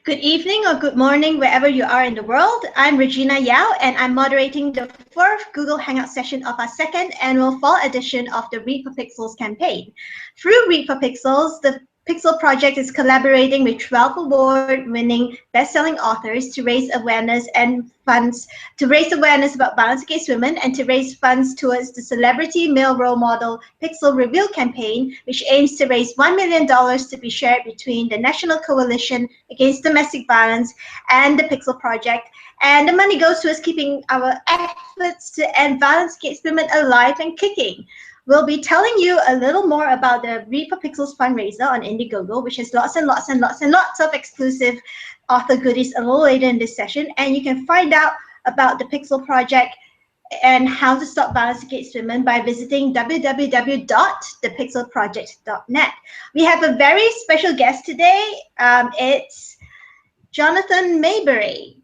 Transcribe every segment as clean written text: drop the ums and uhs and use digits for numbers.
Good evening or good morning, wherever you are in the world. I'm Regina Yao, and I'm moderating the fourth Google Hangout session of our second annual fall edition of the Read for Pixels campaign. Through Read for Pixels, the Pixel Project is collaborating with 12 award-winning best-selling authors to raise awareness about violence against women and to raise funds towards the Celebrity Male Role Model Pixel Reveal campaign, which aims to raise $1 million to be shared between the National Coalition Against Domestic Violence and the Pixel Project. And the money goes towards keeping our efforts to end violence against women alive and kicking. We'll be telling you a little more about the Read for Pixels fundraiser on Indiegogo, which has lots of exclusive author goodies a little later in this session. And you can find out about the Pixel Project and how to stop violence against women by visiting www.thepixelproject.net. We have a very special guest today. It's Jonathan Maberry,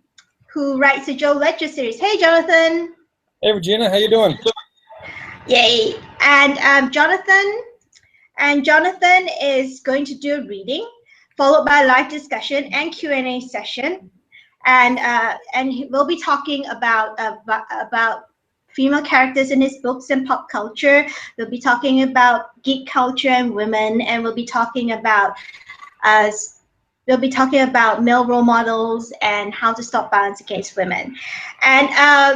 who writes the Joe Ledger series. Hey, Jonathan. Hey, Regina, how you doing? Yay. And Jonathan is going to do a reading, followed by a live discussion and Q&A session. And we'll be talking about female characters in his books and pop culture. We'll be talking about geek culture and women, and we'll be talking about male role models and how to stop violence against women. And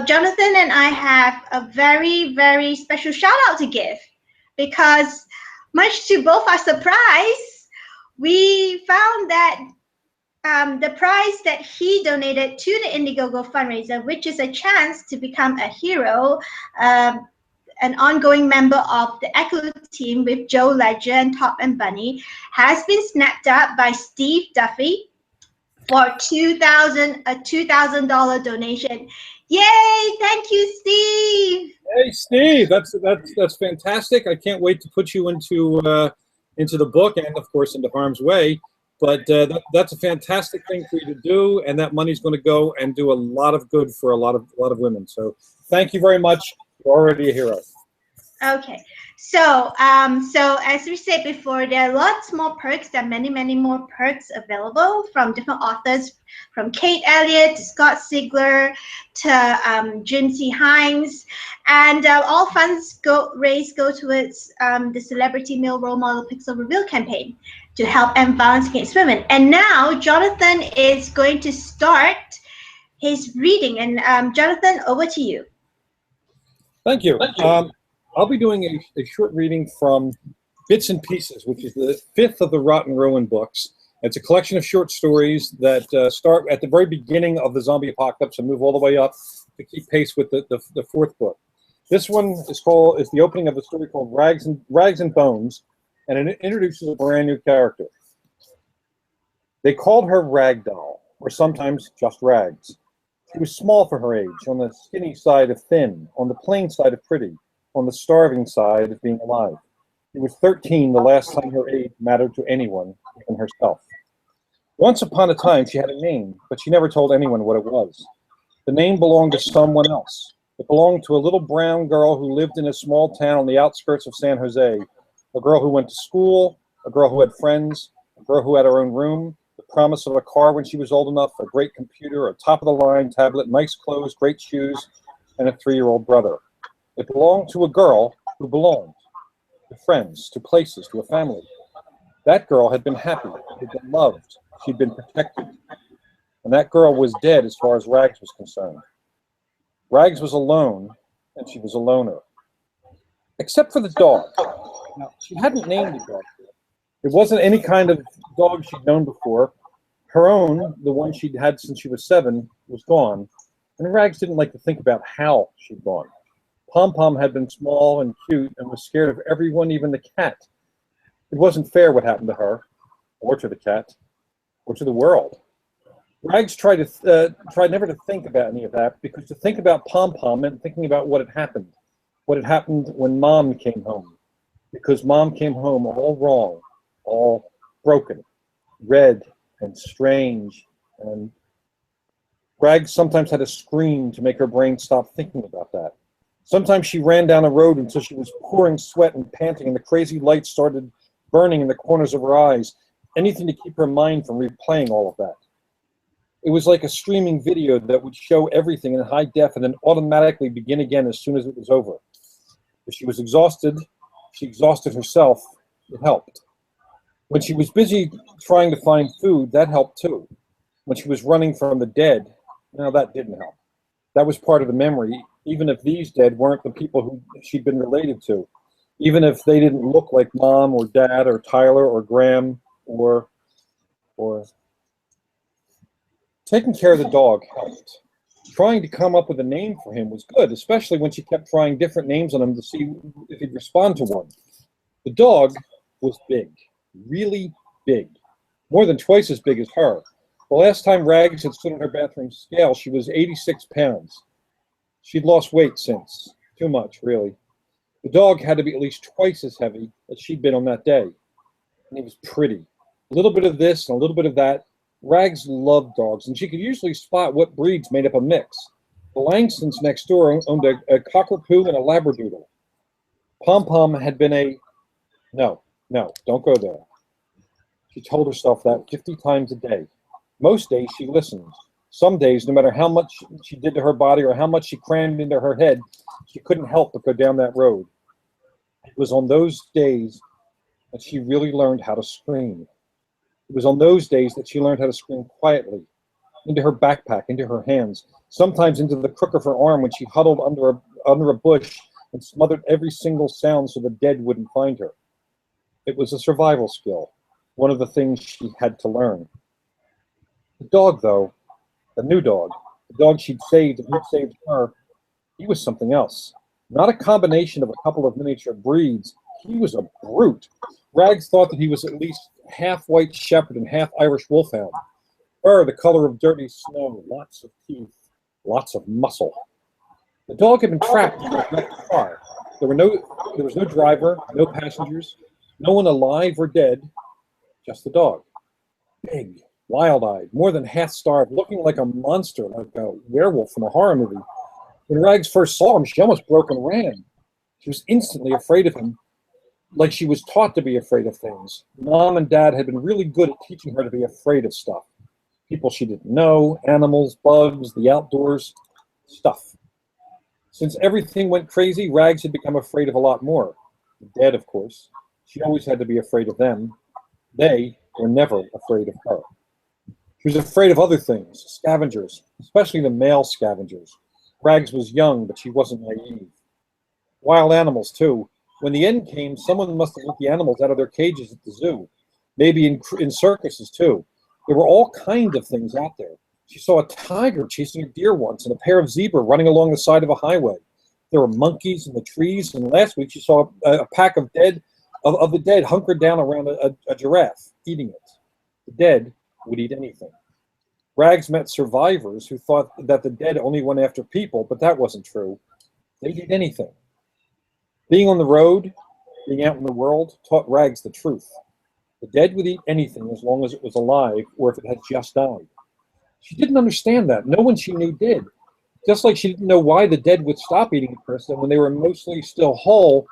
Jonathan and I have a very, very special shout out to give, because much to both our surprise, we found that the prize that he donated to the Indiegogo fundraiser, which is a chance to become a hero, an ongoing member of the Echo team with Joe Ledger and Top and Bunny, has been snapped up by Steve Duffy for a $2,000 donation. Yay! Thank you, Steve. Hey, Steve, that's fantastic. I can't wait to put you into the book and, of course, into harm's way. But that's a fantastic thing for you to do, and that money's going to go and do a lot of good for a lot of women. So thank you very much. You're already a hero. Okay, so as we said before, there are lots more perks. There are many more perks available from different authors, from Kate Elliott to Scott Sigler to Jim C. Hines, and all funds raised go towards the Celebrity Male Role Model Pixel Reveal campaign to help end violence against women. And now Jonathan is going to start his reading. And Jonathan, over to you. Thank you. I'll be doing a short reading from Bits and Pieces, which is the fifth of the Rotten Ruin books. It's a collection of short stories that start at the very beginning of the zombie apocalypse and move all the way up to keep pace with the fourth book. This one is the opening of a story called Rags and Bones, and it introduces a brand new character. They called her Ragdoll, or sometimes just Rags. She was small for her age, on the skinny side of thin, on the plain side of pretty, on the starving side of being alive. She was 13 the last time her age mattered to anyone, even herself. Once upon a time, she had a name, but she never told anyone what it was. The name belonged to someone else. It belonged to a little brown girl who lived in a small town on the outskirts of San Jose, a girl who went to school, a girl who had friends, a girl who had her own room, the promise of a car when she was old enough, a great computer, a top-of-the-line tablet, nice clothes, great shoes, and a 3-year-old brother. It belonged to a girl who belonged to friends, to places, to a family. That girl had been happy, had been loved, she'd been protected. And that girl was dead as far as Rags was concerned. Rags was alone, and she was a loner. Except for the dog. Now, she hadn't named the dog. It wasn't any kind of dog she'd known before. Her own, the one she'd had since she was 7, was gone. And Rags didn't like to think about how she'd gone. Pom-Pom had been small and cute and was scared of everyone, even the cat. It wasn't fair what happened to her, or to the cat, or to the world. Rags tried never to think about any of that, because to think about Pom-Pom meant thinking about what had happened when Mom came home. Because Mom came home all wrong, all broken, red and strange, and Rags sometimes had to scream to make her brain stop thinking about that. Sometimes she ran down a road until she was pouring sweat and panting, and the crazy lights started burning in the corners of her eyes, anything to keep her mind from replaying all of that. It was like a streaming video that would show everything in high def and then automatically begin again as soon as it was over. If she was exhausted, she exhausted herself. It helped. When she was busy trying to find food, that helped too. When she was running from the dead, no, that didn't help. That was part of the memory, even if these dead weren't the people who she'd been related to, even if they didn't look like Mom or Dad or Tyler or Graham or taking care of the dog helped. Trying to come up with a name for him was good, especially when she kept trying different names on him to see if he'd respond to one. The dog was big, really big, more than twice as big as her. The last time Rags had stood on her bathroom scale, she was 86 pounds. She'd lost weight since, too much, really. The dog had to be at least twice as heavy as she'd been on that day. And he was pretty. A little bit of this and a little bit of that. Rags loved dogs, and she could usually spot what breeds made up a mix. The Langstons next door owned a cockapoo and a labradoodle. Pom-Pom had been a... No, don't go there. She told herself that 50 times a day. Most days she listened. Some days, no matter how much she did to her body or how much she crammed into her head, she couldn't help but go down that road. It was on those days that she really learned how to scream. It was on those days that she learned how to scream quietly, into her backpack, into her hands, sometimes into the crook of her arm when she huddled under a bush and smothered every single sound so the dead wouldn't find her. It was a survival skill, one of the things she had to learn. The dog, though, the new dog, the dog she'd saved and he'd saved her, he was something else. Not a combination of a couple of miniature breeds. He was a brute. Rags thought that he was at least half white shepherd and half Irish wolfhound. Fur the color of dirty snow, lots of teeth, lots of muscle. The dog had been trapped in a wrecked car. There was no driver, no passengers, no one alive or dead, just the dog. Big, wild-eyed, more than half-starved, looking like a monster, like a werewolf from a horror movie. When Rags first saw him, she almost broke and ran. She was instantly afraid of him, like she was taught to be afraid of things. Mom and Dad had been really good at teaching her to be afraid of stuff. People she didn't know, animals, bugs, the outdoors, stuff. Since everything went crazy, Rags had become afraid of a lot more. The dead, of course. She always had to be afraid of them. They were never afraid of her. She was afraid of other things, scavengers, especially the male scavengers. Rags was young, but she wasn't naive. Wild animals, too. When the end came, someone must have let the animals out of their cages at the zoo. Maybe in circuses, too. There were all kinds of things out there. She saw a tiger chasing a deer once and a pair of zebra running along the side of a highway. There were monkeys in the trees, and last week she saw a pack of the dead hunkered down around a giraffe, eating it. The dead would eat anything. Rags met survivors who thought that the dead only went after people, but that wasn't true. They'd eat anything. Being on the road, being out in the world, taught Rags the truth. The dead would eat anything as long as it was alive or if it had just died. She didn't understand that. No one she knew did. Just like she didn't know why the dead would stop eating a person when they were mostly still whole,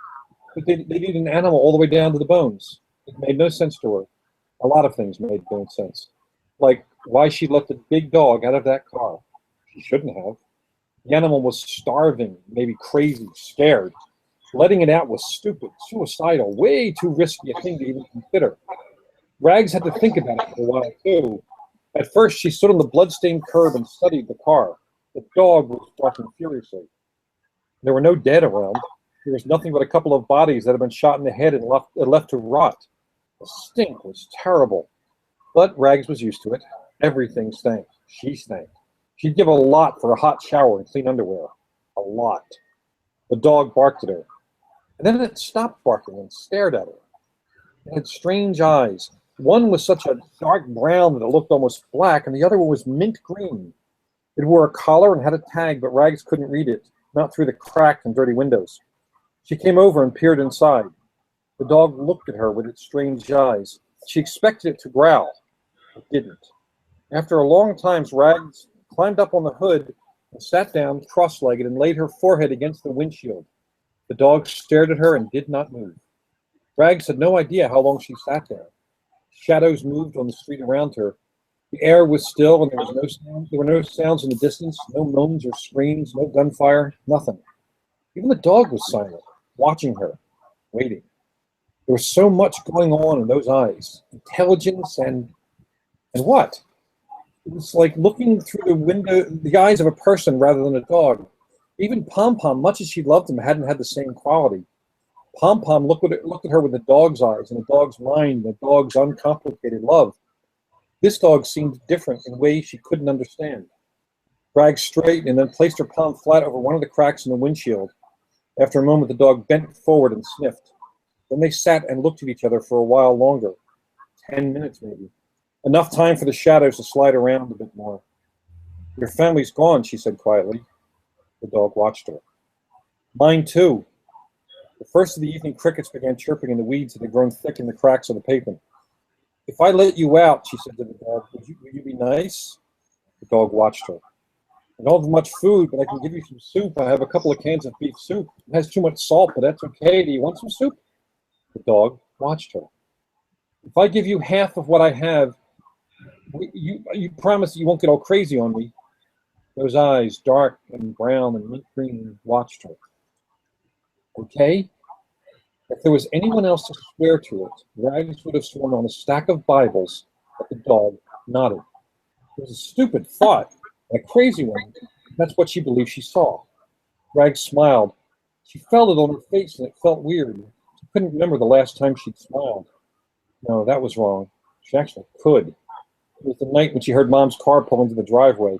but they'd eat an animal all the way down to the bones. It made no sense to her. A lot of things made no sense. Like why she let the big dog out of that car. She shouldn't have. The animal was starving, maybe crazy, scared. Letting it out was stupid, suicidal, way too risky a thing to even consider. Rags had to think about it for a while, too. At first, she stood on the bloodstained curb and studied the car. The dog was barking furiously. There were no dead around. There was nothing but a couple of bodies that had been shot in the head and left to rot. The stink was terrible. But Rags was used to it. Everything stank. She stank. She'd give a lot for a hot shower and clean underwear. A lot. The dog barked at her. And then it stopped barking and stared at her. It had strange eyes. One was such a dark brown that it looked almost black, and the other one was mint green. It wore a collar and had a tag, but Rags couldn't read it, not through the cracked and dirty windows. She came over and peered inside. The dog looked at her with its strange eyes. She expected it to growl. It didn't. After a long time, Rags climbed up on the hood and sat down cross-legged and laid her forehead against the windshield. The dog stared at her and did not move. Rags had no idea how long she sat there. Shadows moved on the street around her. The air was still, and there was no sound. There were no sounds in the distance, no moans or screams, no gunfire, nothing. Even the dog was silent, watching her, waiting. There was so much going on in those eyes, intelligence and what? It was like looking through the eyes of a person rather than a dog. Even Pom Pom, much as she loved him, hadn't had the same quality. Pom Pom looked at her with a dog's eyes and a dog's mind and a dog's uncomplicated love. This dog seemed different in ways she couldn't understand. Bragg straightened and then placed her palm flat over one of the cracks in the windshield. After a moment, the dog bent forward and sniffed. Then they sat and looked at each other for a while longer, 10 minutes maybe. Enough time for the shadows to slide around a bit more. Your family's gone, she said quietly. The dog watched her. Mine too. The first of the evening crickets began chirping in the weeds that had grown thick in the cracks of the pavement. If I let you out, she said to the dog, would you be nice? The dog watched her. I don't have much food, but I can give you some soup. I have a couple of cans of beef soup. It has too much salt, but that's okay. Do you want some soup? The dog watched her. If I give you half of what I have, you promise you won't get all crazy on me. Those eyes, dark and brown and mint green, watched her. Okay? If there was anyone else to swear to it, Rags would have sworn on a stack of Bibles, but the dog nodded. It was a stupid thought, a crazy one. That's what she believed she saw. Rags smiled. She felt it on her face, and it felt weird. She couldn't remember the last time she'd smiled. No, that was wrong. She actually could. It was the night when she heard Mom's car pull into the driveway.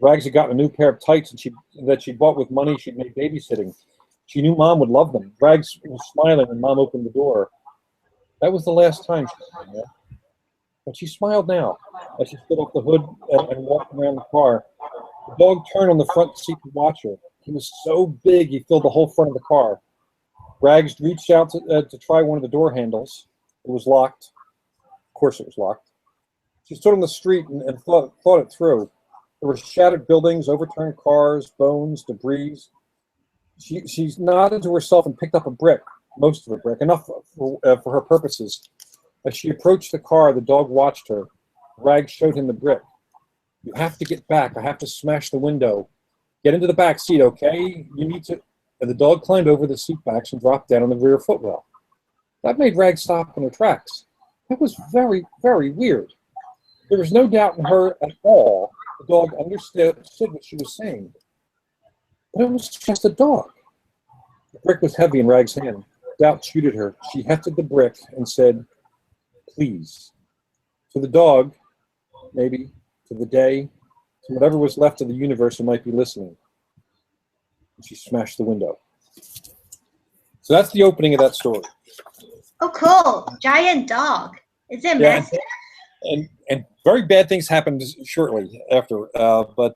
Rags had gotten a new pair of tights that she bought with money she'd made babysitting. She knew Mom would love them. Rags was smiling when Mom opened the door. That was the last time she smiled. But she smiled now as she stood off the hood and walked around the car. The dog turned on the front seat to watch her. He was so big he filled the whole front of the car. Rags reached out to try one of the door handles. It was locked. Of course it was locked. She stood on the street and thought it through. There were shattered buildings, overturned cars, bones, debris. She nodded to herself and picked up a brick, most of a brick, enough for her purposes. As she approached the car, the dog watched her. Rags showed him the brick. You have to get back. I have to smash the window. Get into the back seat, okay? You need to. And the dog climbed over the seat backs and dropped down on the rear footwell. That made Rags stop in her tracks. That was very, very weird. There was no doubt in her at all. The dog understood what she was saying. But it was just a dog. The brick was heavy in Rags' hand. Doubt chewed at her. She hefted the brick and said, please. To the dog, maybe, to the day, to whatever was left of the universe who might be listening. And she smashed the window. So that's the opening of that story. Oh, cool. Giant dog. Is it messy? And very bad things happened shortly after. But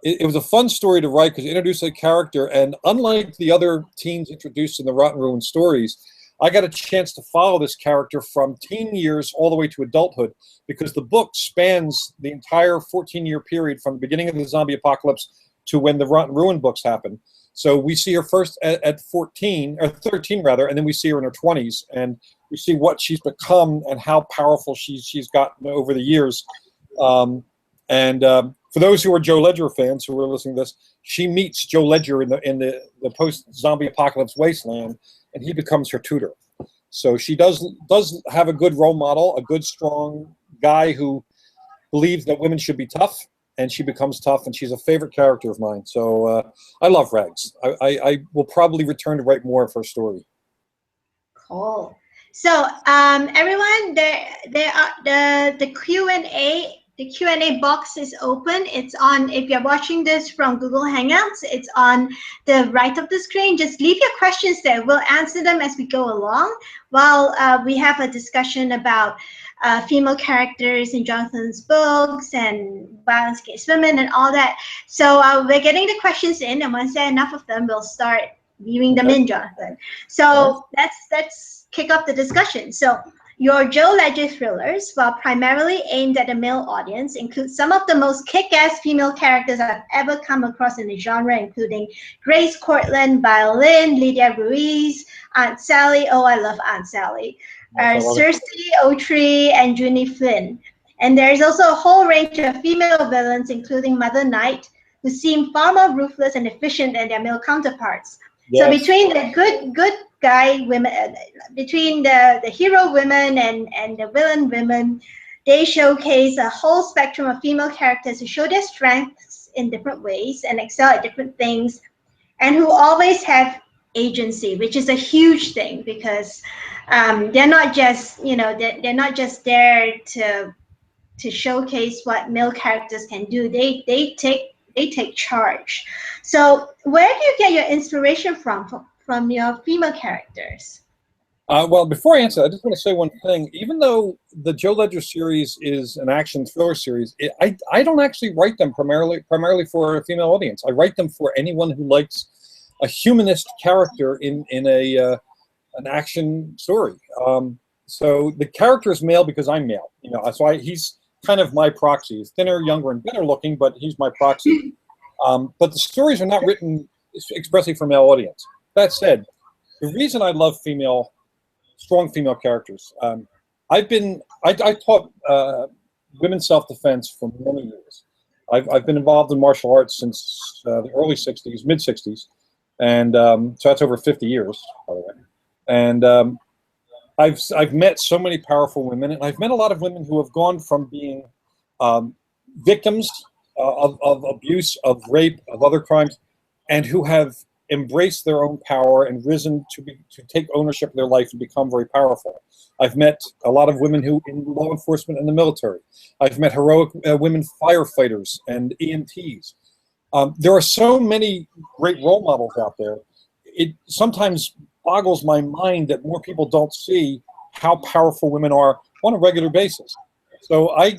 it was a fun story to write because it introduced a character. And unlike the other teens introduced in the Rotten Ruin stories, I got a chance to follow this character from teen years all the way to adulthood because the book spans the entire 14-year period from the beginning of the zombie apocalypse to when the Rotten Ruin books happen. So we see her first at 14, or 13 rather, and then we see her in her 20s, and we see what she's become and how powerful she's gotten over the years. For those who are Joe Ledger fans who are listening to this, she meets Joe Ledger in the post-zombie apocalypse wasteland, and he becomes her tutor. So she does have a good role model, a good, strong guy who believes that women should be tough, and she becomes tough, and she's a favorite character of mine. So I love Rags. I will probably return to write more of her story. Cool. So everyone, there are the Q&A. The Q&A box is open. It's on, if you're watching this from Google Hangouts, it's on the right of the screen. Just leave your questions there. We'll answer them as we go along while we have a discussion about female characters in Jonathan's books and violence against women and all that. So we're getting the questions in, and once there are enough of them, we'll start viewing them in, Jonathan. So let's kick off the discussion. So your Joe Ledger thrillers, while primarily aimed at a male audience, include some of the most kick-ass female characters I've ever come across in the genre, including Grace Cortland, Violin, Lydia Ruiz, Aunt Sally. Oh, I love Aunt Sally. Cersei Autry, and Junie Flynn. And there's also a whole range of female villains, including Mother Night, who seem far more ruthless and efficient than their male counterparts. So Yes. between the good guy women, between the hero women and the villain women, they showcase a whole spectrum of female characters who show their strengths in different ways and excel at different things, and who always have agency, which is a huge thing because they're not just, you know, they're not just there to showcase what male characters can do. They take charge. So where do you get your inspiration from your female characters? Well, before I answer, I just want to say one thing. Even though the Joe Ledger series is an action thriller series, I don't actually write them primarily for a female audience. I write them for anyone who likes a humanist character in an action story. So the character is male because I'm male. You know, so he's kind of my proxy. He's thinner, younger, and better looking, but he's my proxy. But the stories are not written expressly for male audience. That said, the reason I love strong female characters. I taught women's self-defense for many years. I've been involved in martial arts since the early 60s, mid 60s. And so that's over 50 years, by the way. And I've met so many powerful women, and I've met a lot of women who have gone from being victims of abuse, of rape, of other crimes, and who have embraced their own power and risen to take ownership of their life and become very powerful. I've met a lot of women who in law enforcement and the military. I've met heroic women firefighters and EMTs. There are so many great role models out there. It sometimes boggles my mind that more people don't see how powerful women are on a regular basis. So I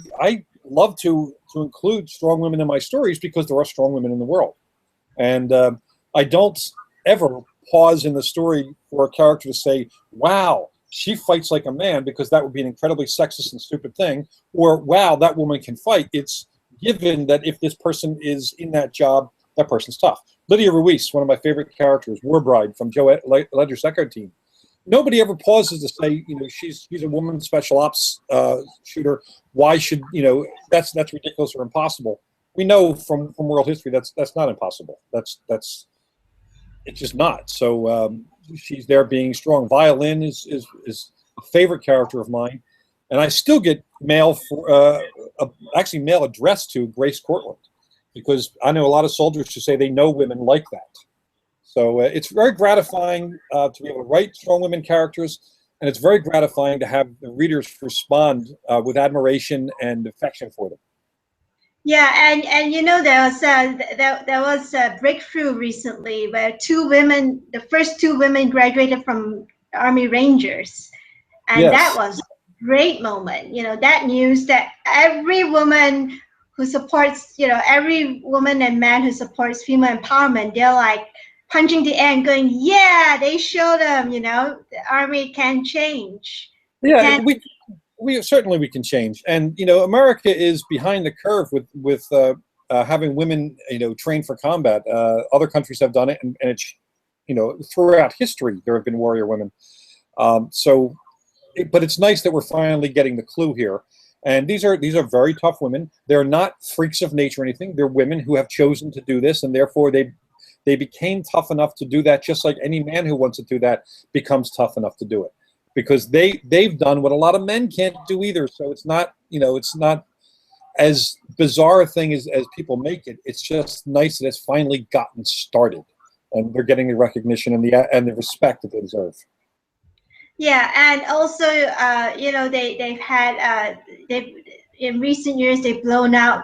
love to include strong women in my stories because there are strong women in the world. And I don't ever pause in the story for a character to say, wow, she fights like a man, because that would be an incredibly sexist and stupid thing. Or, wow, that woman can fight. It's given that if this person is in that job, that person's tough. Lydia Ruiz, one of my favorite characters, War Bride from Joe Ledger's Second Team. Nobody ever pauses to say, you know, she's a woman special ops shooter. Why should, you know, that's ridiculous or impossible. We know from world history that's not impossible. It's just not. So she's there being strong. Violin is a favorite character of mine, and I still get mail actually mail addressed to Grace Cortland, because I know a lot of soldiers who say they know women like that. So it's very gratifying to be able to write strong women characters, and it's very gratifying to have the readers respond with admiration and affection for them. Yeah, and you know, there was a breakthrough recently where the first two women graduated from Army Rangers, and Yes. that was a great moment. You know, that news that every woman who supports, you know, every woman and man who supports female empowerment, they're like punching the air and going, yeah, they showed them, you know, the Army can change. Yeah, we certainly we can change, and you know, America is behind the curve with having women, you know, trained for combat. Other countries have done it, and it's, you know, throughout history there have been warrior women. But it's nice that we're finally getting the clue here. And these are very tough women. They're not freaks of nature or anything. They're women who have chosen to do this, and therefore they became tough enough to do that, just like any man who wants to do that becomes tough enough to do it. Because they've done what a lot of men can't do either. So it's not, you know, it's not as bizarre a thing as people make it. It's just nice that it's finally gotten started, and they're getting the recognition and the respect that they deserve. Yeah, and also, you know, they've in recent years they've blown the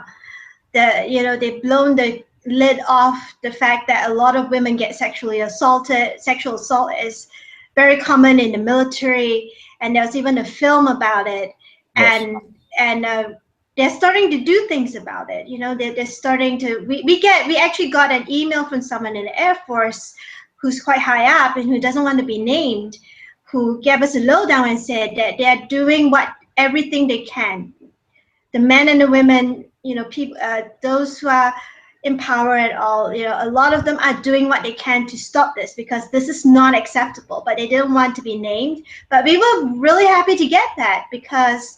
lid off the fact that a lot of women get sexually assaulted. Sexual assault is very common in the military, and there's even a film about it. Yes. And they're starting to do things about it. You know, they're starting to. We actually got an email from someone in the Air Force who's quite high up and who doesn't want to be named, who gave us a lowdown and said that they're doing everything they can. The men and the women, you know, people, those who are in power at all, you know, a lot of them are doing what they can to stop this, because this is not acceptable, but they didn't want to be named. But we were really happy to get that, because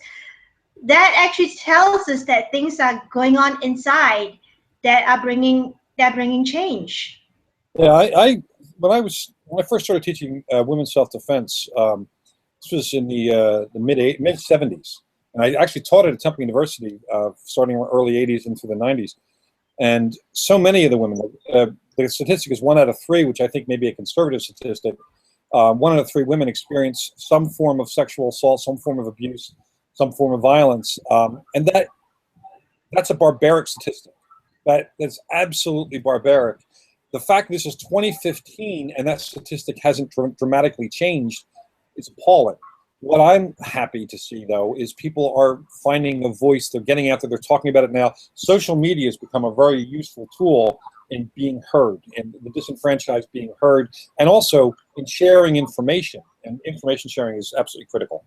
that actually tells us that things are going on inside that are bringing change. Yeah, when I first started teaching women's self-defense, this was in the mid '70s, and I actually taught at a Temple University, starting in the early '80s into the '90s. And so many of the women, the statistic is 1 out of 3, which I think may be a conservative statistic. 1 out of 3 women experience some form of sexual assault, some form of abuse, some form of violence, and that's a barbaric statistic. That's absolutely barbaric. The fact this is 2015 and that statistic hasn't dramatically changed is appalling. What I'm happy to see, though, is people are finding a voice. They're getting out there. They're talking about it now. Social media has become a very useful tool in being heard, and the disenfranchised being heard, and also in sharing information. And information sharing is absolutely critical.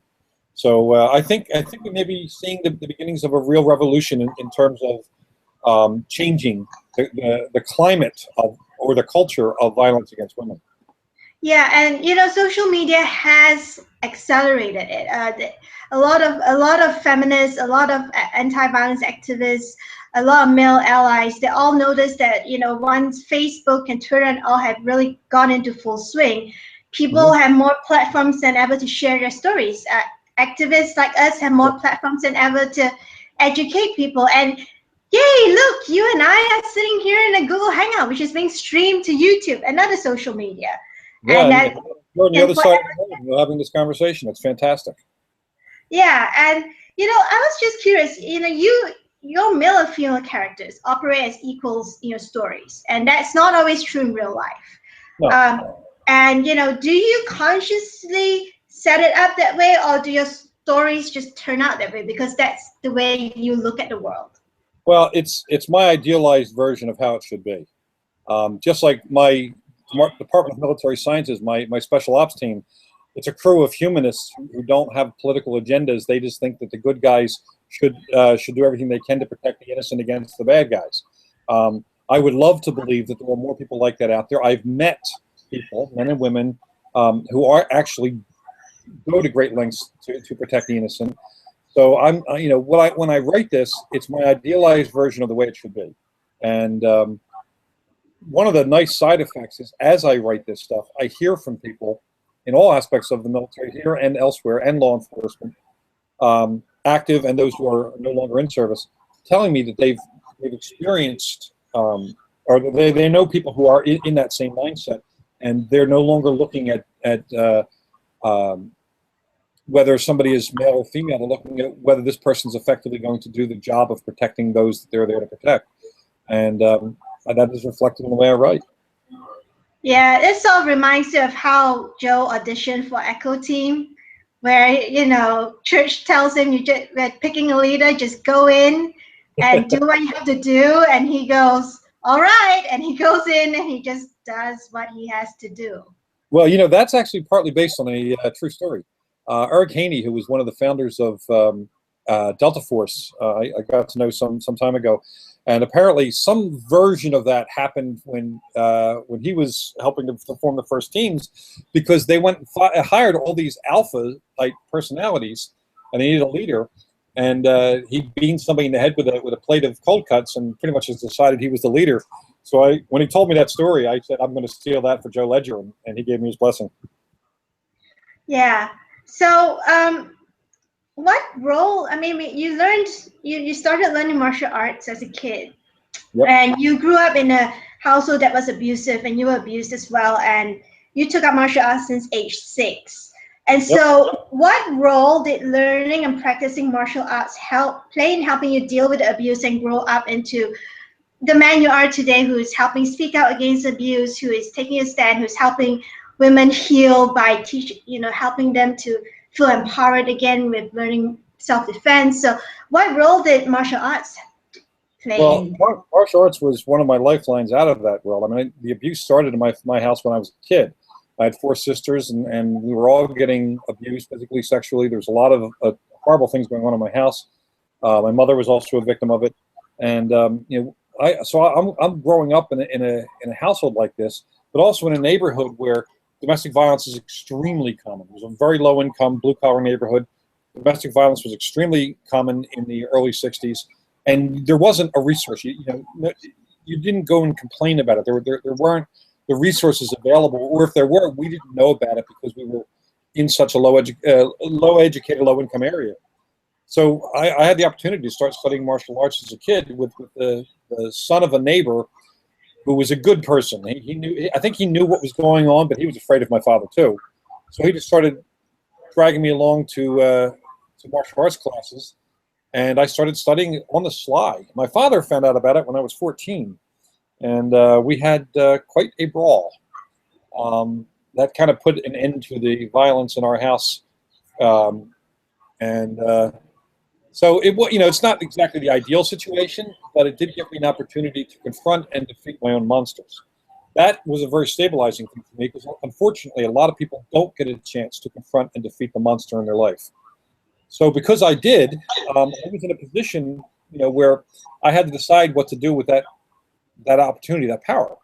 So I think we may be seeing the beginnings of a real revolution in terms of changing the climate of, or the culture of violence against women. Yeah, and social media has accelerated it. A lot of feminists, a lot of anti-violence activists, a lot of male allies, they all noticed that once Facebook and Twitter and all have really gone into full swing, people have more platforms than ever to share their stories. Activists like us have more platforms than ever to educate people. And yay, look, you and I are sitting here in a Google Hangout, which is being streamed to YouTube, another social media. Yeah, And that you're on the other side of the world, and we're having this conversation. It's fantastic. yeah, and I was just curious, your male and female characters operate as equals, stories, and that's not always true in real life. No. And do you consciously set it up that way, or do your stories just turn out that way because that's the way you look at the world? Well, it's my idealized version of how it should be. Just like my Department of Military Sciences, my special ops team, it's a crew of humanists who don't have political agendas. They just think that the good guys should do everything they can to protect the innocent against the bad guys. I would love to believe that there are more people like that out there. I've met people, men and women, who are actually go to great lengths to protect the innocent. So when I write this, it's my idealized version of the way it should be. And one of the nice side effects is, as I write this stuff, I hear from people in all aspects of the military here and elsewhere, and law enforcement, active and those who are no longer in service, telling me that they've experienced, or they know people who are in that same mindset, and they're no longer looking at whether somebody is male or female. They're looking at whether this person's effectively going to do the job of protecting those that they're there to protect. And that is reflected in the way I write. Yeah, it sort of reminds you of how Joe auditioned for Echo Team, where church tells him we're picking a leader, just go in and do what you have to do, and he goes, all right, and he goes in and he just does what he has to do. Well, that's actually partly based on a true story. Eric Haney, who was one of the founders of Delta Force, I got to know some time ago. And apparently some version of that happened when he was helping to form the first teams, because they went and hired all these alpha-type personalities, and they needed a leader. And he beamed somebody in the head with a plate of cold cuts, and pretty much just decided he was the leader. So when he told me that story, I said, I'm going to steal that for Joe Ledger, and he gave me his blessing. Yeah. So what role, you started learning martial arts as a kid. Yep. And you grew up in a household that was abusive, and you were abused as well, and you took up martial arts since age 6. And so what role did learning and practicing martial arts play in helping you deal with the abuse and grow up into the man you are today, who is helping speak out against abuse, who is taking a stand, who's helping women heal by helping them to feel empowered again with learning self-defense? So what role did martial arts play? Well, martial arts was one of my lifelines out of that world. I mean, the abuse started in my house when I was a kid. I had 4 sisters, and we were all getting abused physically, sexually. There was a lot of horrible things going on in my house. My mother was also a victim of it, and I'm growing up in a household like this, but also in a neighborhood where domestic violence is extremely common. It was a very low income, blue collar neighborhood. domestic violence was extremely common in the early 60s, and there wasn't a resource. You didn't go and complain about it. There weren't the resources available, or if there were, we didn't know about it because we were in such a low educated, low income area. So I had the opportunity to start studying martial arts as a kid with the son of a neighbor who was a good person. He knew, I think he knew what was going on, but he was afraid of my father too. So he just started dragging me along to martial arts classes, and I started studying on the sly. My father found out about it when I was 14, and we had quite a brawl. That kind of put an end to the violence in our house, so it's not exactly the ideal situation, but it did give me an opportunity to confront and defeat my own monsters. That was a very stabilizing thing for me because, unfortunately, a lot of people don't get a chance to confront and defeat the monster in their life. So because I did, I was in a position, where I had to decide what to do with that opportunity, that power.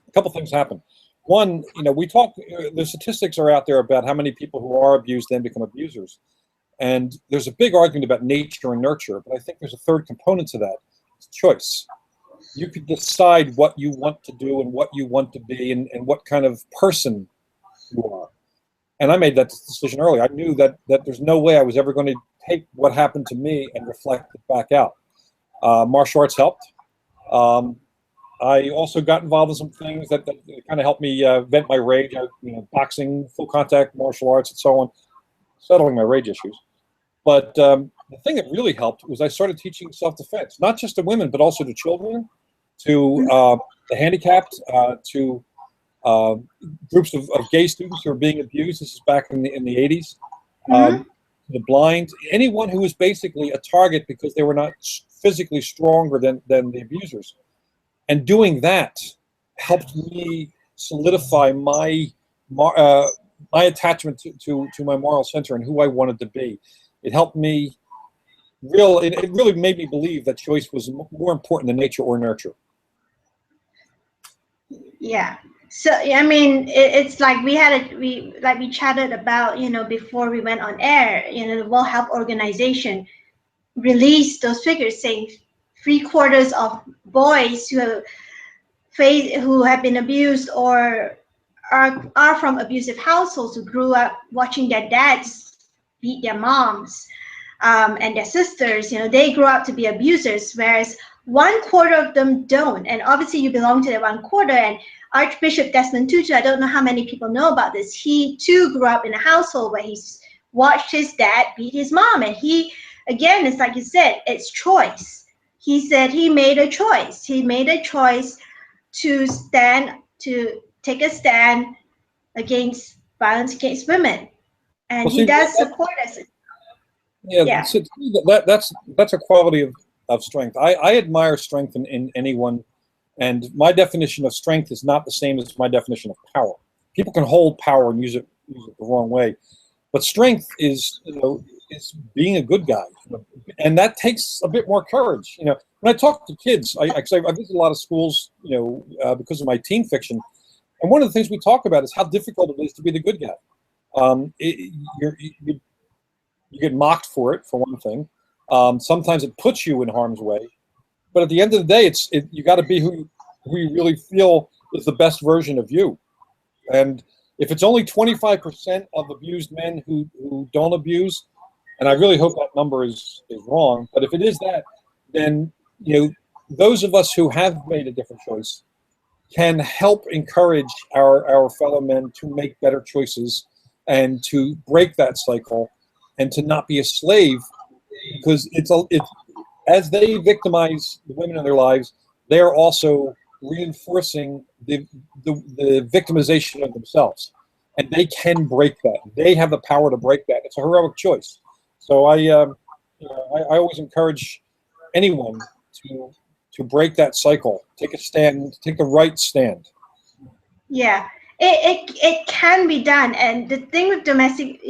A couple things happened. One, the statistics are out there about how many people who are abused then become abusers. And there's a big argument about nature and nurture, but I think there's a third component to that. It's choice. You could decide what you want to do and what you want to be and what kind of person you are. And I made that decision early. I knew that there's no way I was ever going to take what happened to me and reflect it back out. Martial arts helped. I also got involved in some things that kind of helped me vent my rage. Boxing, full contact, martial arts, and so on, settling my rage issues. But the thing that really helped was I started teaching self-defense, not just to women, but also to children, to the handicapped, to groups of gay students who are being abused. This is back in the 80s. The blind, anyone who was basically a target because they were not physically stronger than the abusers. And doing that helped me solidify my attachment to my moral center and who I wanted to be. It helped me it really made me believe that choice was more important than nature or nurture. Yeah. So I mean, it's like we chatted about, before we went on air, the World Health Organization released those figures saying 3/4 of boys who have been abused or are from abusive households, who grew up watching their dads beat their moms and their sisters, they grew up to be abusers, whereas 1/4 of them don't. And obviously you belong to that 1/4. And Archbishop Desmond Tutu, I don't know how many people know about this, he too grew up in a household where he watched his dad beat his mom. And he, again, it's like you said, it's choice. He said he made a choice. He made a choice to take a stand against violence against women. And he does support us. Yeah. So that's a quality of strength. I admire strength in anyone, and my definition of strength is not the same as my definition of power. People can hold power and use it the wrong way, but strength is being a good guy, and that takes a bit more courage. When I talk to kids, I visit a lot of schools, because of my teen fiction, and one of the things we talk about is how difficult it is to be the good guy. You get mocked for it, for one thing. Sometimes it puts you in harm's way. But at the end of the day, you got to be who you really feel is the best version of you. And if it's only 25% of abused men who don't abuse, and I really hope that number is wrong, but if it is that, then those of us who have made a different choice can help encourage our fellow men to make better choices and to break that cycle and to not be a slave, because it's as they victimize the women in their lives, they are also reinforcing the victimization of themselves, and they can break that. They have the power to break that. It's a heroic choice. So I always encourage anyone to break that cycle, take a stand, take the right stand. Yeah, it can be done. And the thing with domestic,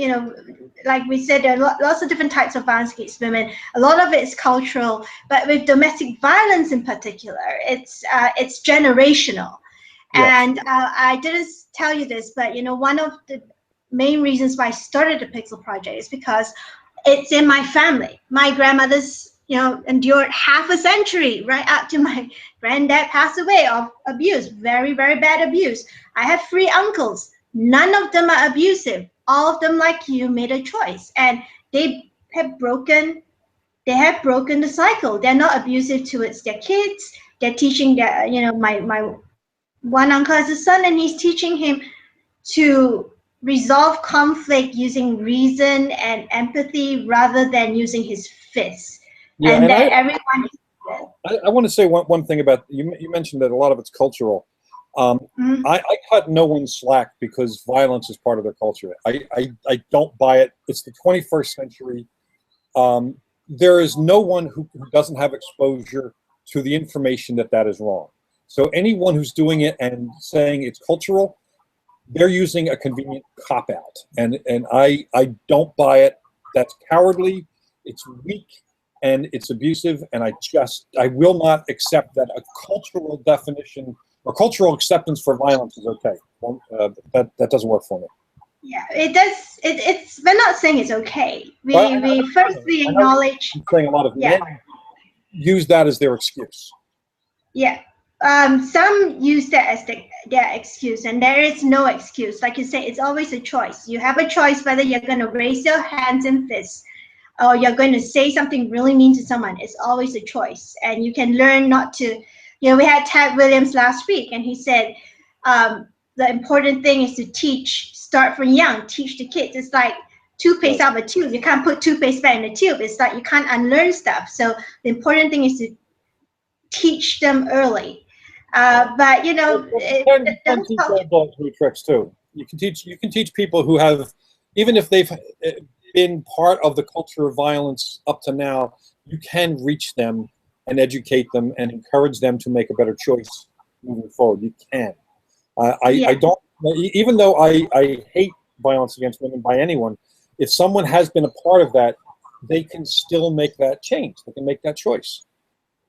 like we said, there are lots of different types of violence against women. A lot of it is cultural, but with domestic violence in particular, it's generational. Yes. And I didn't tell you this, but one of the main reasons why I started the Pixel Project is because it's in my family. My grandmother's, endured half a century right up to my granddad passed away of abuse, very, very bad abuse. I have 3 uncles. None of them are abusive. All of them, like you, made a choice, and they have broken. They have broken the cycle. They're not abusive towards their kids. They're teaching their, my one uncle has a son, and he's teaching him to resolve conflict using reason and empathy rather than using his fists. Yeah, And and that everyone. I want to say one thing about you. You mentioned that a lot of it's cultural. I cut no one slack because violence is part of their culture. I don't buy it. It's the 21st century. There is no one who doesn't have exposure to the information that is wrong. So anyone who's doing it and saying it's cultural, they're using a convenient cop-out. And I don't buy it. That's cowardly, it's weak, and it's abusive, and I will not accept that a cultural definition or cultural acceptance for violence is okay. That doesn't work for me. Yeah, it does. We're not saying it's okay. We firstly acknowledge. I'm saying a lot of men use that as their excuse. Yeah. Some use that as their excuse, and there is no excuse. Like you say, it's always a choice. You have a choice whether you're going to raise your hands and fists or you're going to say something really mean to someone. It's always a choice, and you can learn not to. We had Ted Williams last week, and he said the important thing is to start from young, teach the kids. It's like toothpaste out of a tube. You can't put toothpaste back in the tube. It's like you can't unlearn stuff. So the important thing is to teach them early. But you can teach old dogs new tricks too. You can teach people who have, even if they've been part of the culture of violence up to now, you can reach them and educate them and encourage them to make a better choice moving forward. You can. I don't, even though I hate violence against women by anyone, if someone has been a part of that, they can still make that change. They can make that choice.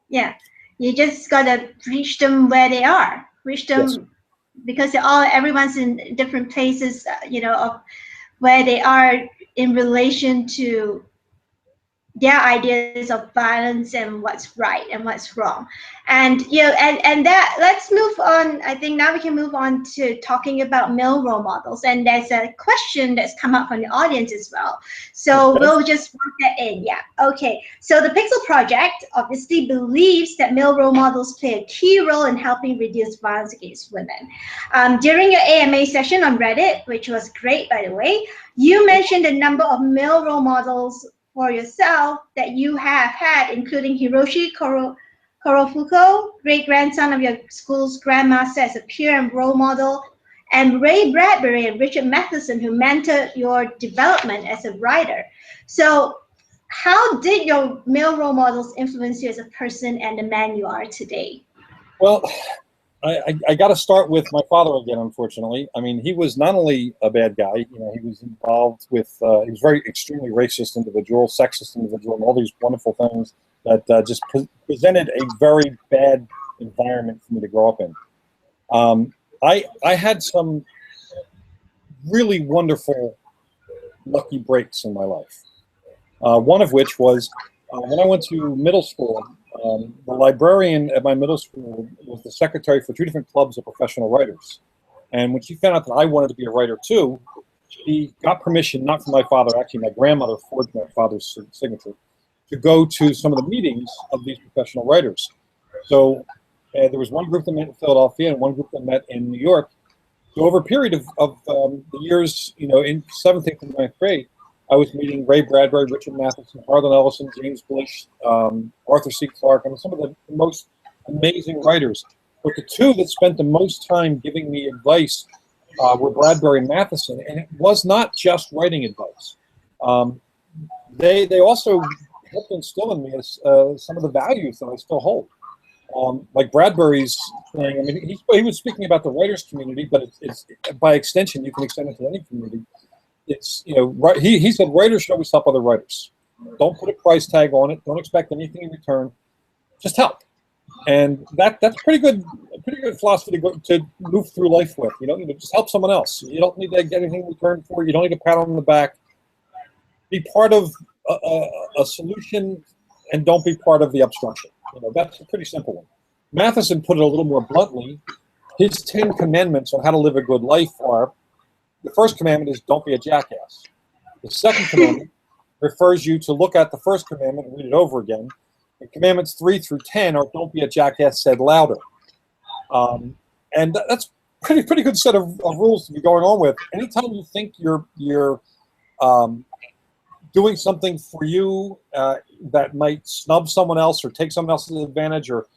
Yeah. You just gotta reach them where they are. Reach them because everyone's in different places, of where they are in relation to their ideas of violence and what's right and what's wrong. And and that, let's move on. I think now we can move on to talking about male role models, and there's a question that's come up from the audience as well, so we'll just work that in. Okay, so the Pixel Project obviously believes that male role models play a key role in helping reduce violence against women. During your AMA session on Reddit, which was great, by the way, you mentioned a number of male role models for yourself that you have had, including Hiroshi Korofuko, great-grandson of your school's grandmaster as a peer and role model, and Ray Bradbury and Richard Matheson, who mentored your development as a writer. So how did your male role models influence you as a person and the man you are today? Well, I got to start with my father again, unfortunately. I mean, he was not only a bad guy, he was involved with, he was very extremely racist individual, sexist individual, and all these wonderful things that just presented a very bad environment for me to grow up in. I had some really wonderful lucky breaks in my life. One of which was when I went to middle school, the librarian at my middle school was the secretary for 2 different clubs of professional writers. And when she found out that I wanted to be a writer too, she got permission, not from my father, actually my grandmother forged my father's signature, to go to some of the meetings of these professional writers. So there was one group that met in Philadelphia and one group that met in New York. So over a period of the years, in 7th, 8th, and 9th grade, I was meeting Ray Bradbury, Richard Matheson, Harlan Ellison, James Blish, Arthur C. Clarke, and some of the most amazing writers. But the 2 that spent the most time giving me advice were Bradbury and Matheson, and it was not just writing advice. They also helped instill in me some of the values that I still hold. Like Bradbury's thing, I mean, he was speaking about the writers community, but it's by extension, you can extend it to any community. It's, he said writers should always help other writers. Don't put a price tag on it. Don't expect anything in return. Just help. And that's pretty good philosophy to move through life with. Just help someone else. You don't need to get anything in return for it. You don't need a pat on the back. Be part of a solution and don't be part of the obstruction. That's a pretty simple one. Matheson put it a little more bluntly. His 10 commandments on how to live a good life are, the first commandment is don't be a jackass. The second commandment refers you to look at the first commandment and read it over again. And commandments 3 through 10 are don't be a jackass, said louder. And that's pretty good set of rules to be going on with. Anytime you think you're doing something for you that might snub someone else or take someone else's advantage or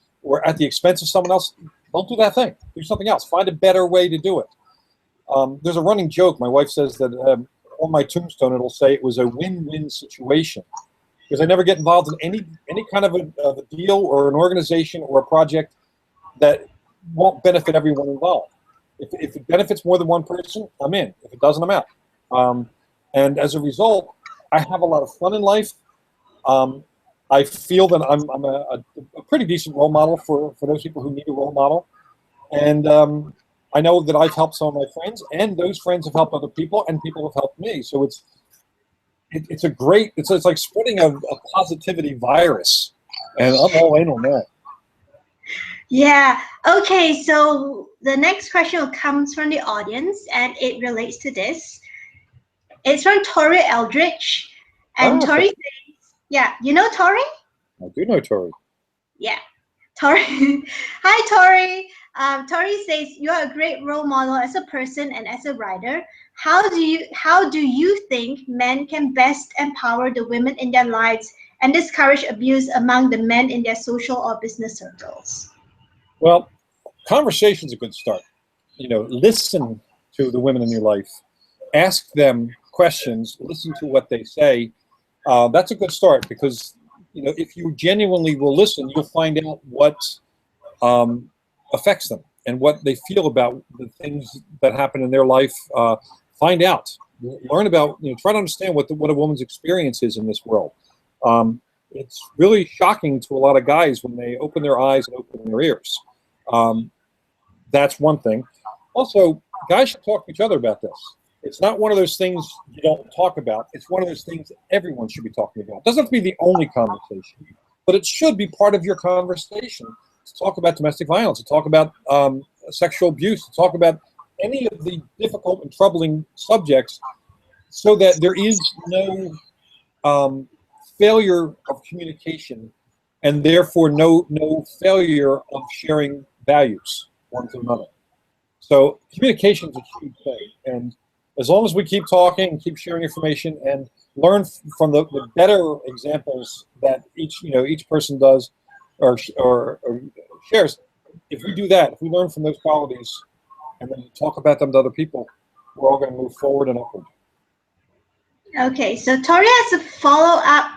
at the expense of someone else, don't do that thing. Do something else. Find a better way to do it. There's a running joke. My wife says that on my tombstone it'll say it was a win-win situation, because I never get involved in any kind of a deal or an organization or a project that won't benefit everyone involved. If it benefits more than one person, I'm in. If it doesn't, I'm out. And as a result, I have a lot of fun in life. I feel that I'm a pretty decent role model for those people who need a role model. And I know that I've helped some of my friends, and those friends have helped other people, and people have helped me. So it's like spreading a positivity virus, and I'm all in on that. Yeah. Okay. So the next question comes from the audience, and it relates to this. It's from Tori Eldridge, and Tori says, "Yeah, you know Tori? I do know Tori. Yeah, Tori. Hi, Tori. Tori says you are a great role model as a person and as a writer. How do you think men can best empower the women in their lives and discourage abuse among the men in their social or business circles?" Well, conversation's a good start. Listen to the women in your life. Ask them questions. Listen to what they say. That's a good start, because if you genuinely will listen, you'll find out what affects them and what they feel about the things that happen in their life. Find out, learn about, try to understand what a woman's experience is in this world. It's really shocking to a lot of guys when they open their eyes and open their ears. That's one thing. Also, guys should talk to each other about this. It's not one of those things you don't talk about. It's one of those things that everyone should be talking about. It doesn't have to be the only conversation, but it should be part of your conversation to talk about domestic violence, to talk about sexual abuse, to talk about any of the difficult and troubling subjects, so that there is no failure of communication, and therefore no failure of sharing values one to another. So communication is a huge thing, and as long as we keep talking and keep sharing information and learn from the better examples that each person does or shares, if we do that, if we learn from those qualities and then talk about them to other people, we're all going to move forward and upward. Okay, so Tori has a follow-up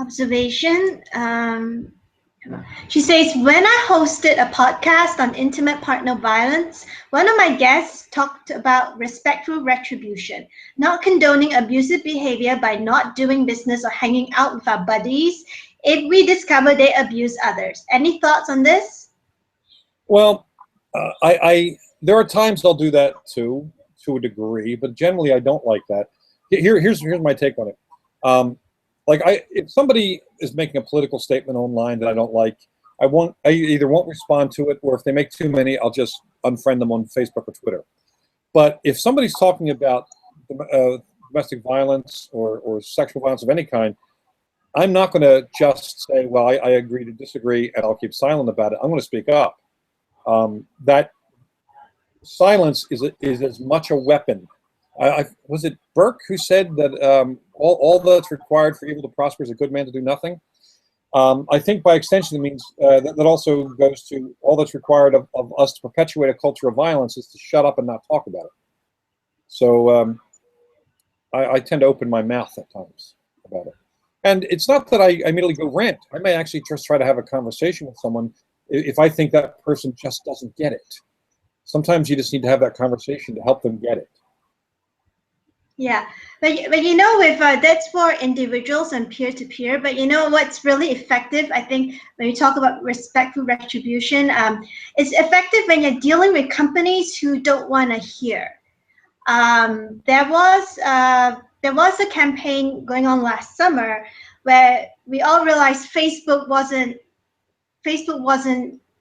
observation. She says, when I hosted a podcast on intimate partner violence, one of my guests talked about respectful retribution, not condoning abusive behavior by not doing business or hanging out with our buddies if we discover they abuse others. Any thoughts on this? Well, there are times I'll do that too, to a degree, but generally I don't like that. Here's my take on it. If somebody is making a political statement online that I don't like, I either won't respond to it, or if they make too many, I'll just unfriend them on Facebook or Twitter. But if somebody's talking about domestic violence or sexual violence of any kind, I'm not going to just say, well, I agree to disagree, and I'll keep silent about it. I'm going to speak up. That silence is as much a weapon. Was it Burke who said that all that's required for evil to prosper is a good man to do nothing? I think by extension it means that also goes to all that's required of us to perpetuate a culture of violence is to shut up and not talk about it. So I tend to open my mouth at times about it. And it's not that I immediately go rant. I may actually just try to have a conversation with someone if I think that person just doesn't get it. Sometimes you just need to have that conversation to help them get it. Yeah, but with that's for individuals and peer-to-peer. But what's really effective, I think, when you talk about respectful retribution, it's effective when you're dealing with companies who don't want to hear. There was there was a campaign going on last summer where we all realized Facebook wasn't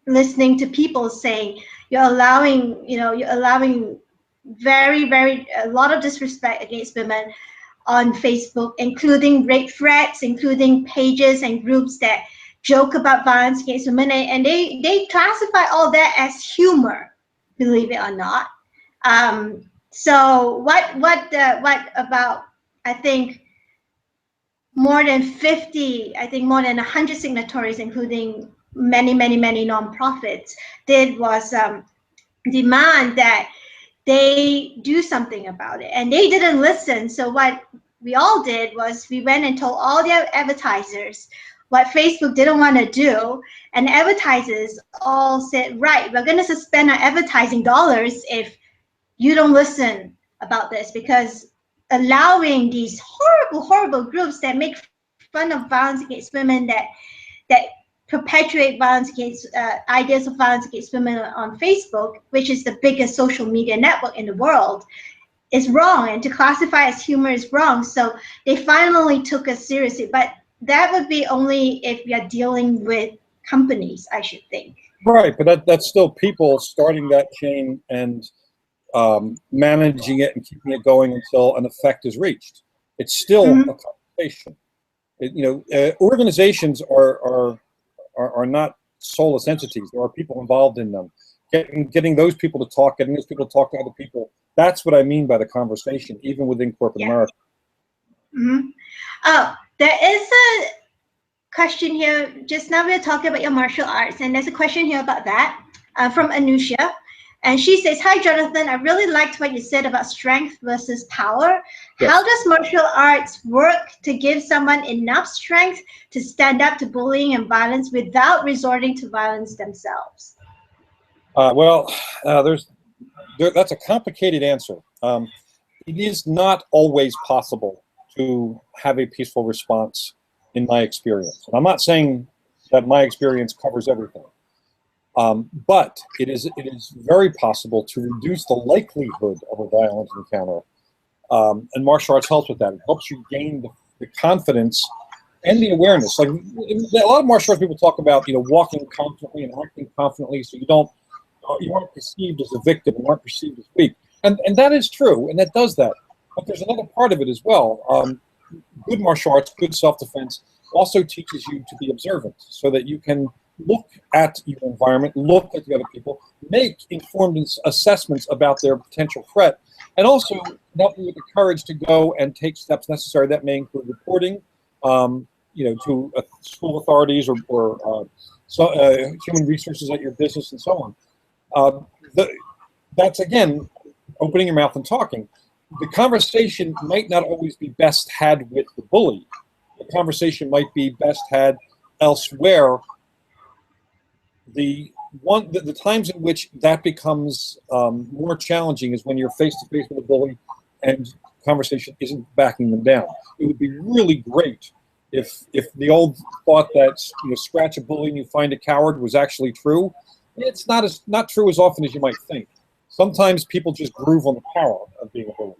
listening to people saying you're allowing very a lot of disrespect against women on Facebook, including rape threats, including pages and groups that joke about violence against women, and they classify all that as humor, believe it or not. So what about, I think more than 100 signatories, including many nonprofits, did was demand that they do something about it, and they didn't listen. So what we all did was we went and told all the advertisers what Facebook didn't want to do, and advertisers all said, right, we're going to suspend our advertising dollars if you don't listen about this, because allowing these horrible groups that make fun of violence against women, that perpetuate violence against ideas of violence against women on Facebook, which is the biggest social media network in the world, is wrong, and to classify as humor is wrong. So they finally took us seriously, but that would be only if we are dealing with companies, I should think. Right, but that's still people starting that chain and managing it and keeping it going until an effect is reached. It's still a conversation. Organizations are not soulless entities. There are people involved in them. Getting those people to talk, getting those people to talk to other people. That's what I mean by the conversation, even within corporate America. Oh, there is a question here. Just now we were talking about your martial arts, and there's a question here about that from Anusha. And she says, hi, Jonathan, I really liked what you said about strength versus power. Yes. How does martial arts work to give someone enough strength to stand up to bullying and violence without resorting to violence themselves? That's a complicated answer. It is not always possible to have a peaceful response, in my experience. And I'm not saying that my experience covers everything. But it is very possible to reduce the likelihood of a violent encounter, and martial arts helps with that. It helps you gain the confidence and the awareness. Like a lot of martial arts people talk about, walking confidently and acting confidently, so you aren't perceived as a victim, you aren't perceived as weak, and that is true, and that does that. But there's another part of it as well. Good martial arts, good self-defense, also teaches you to be observant, so that you can look at your environment, look at the other people, make informed assessments about their potential threat, and also help you with the courage to go and take steps necessary. That may include reporting, to school authorities or human resources at your business and so on. That's, again, opening your mouth and talking. The conversation might not always be best had with the bully. The conversation might be best had elsewhere. The times in which that becomes more challenging is when you're face-to-face with a bully and conversation isn't backing them down. It would be really great if the old thought that scratch a bully and you find a coward was actually true. It's not true as often as you might think. Sometimes people just groove on the power of being a bully.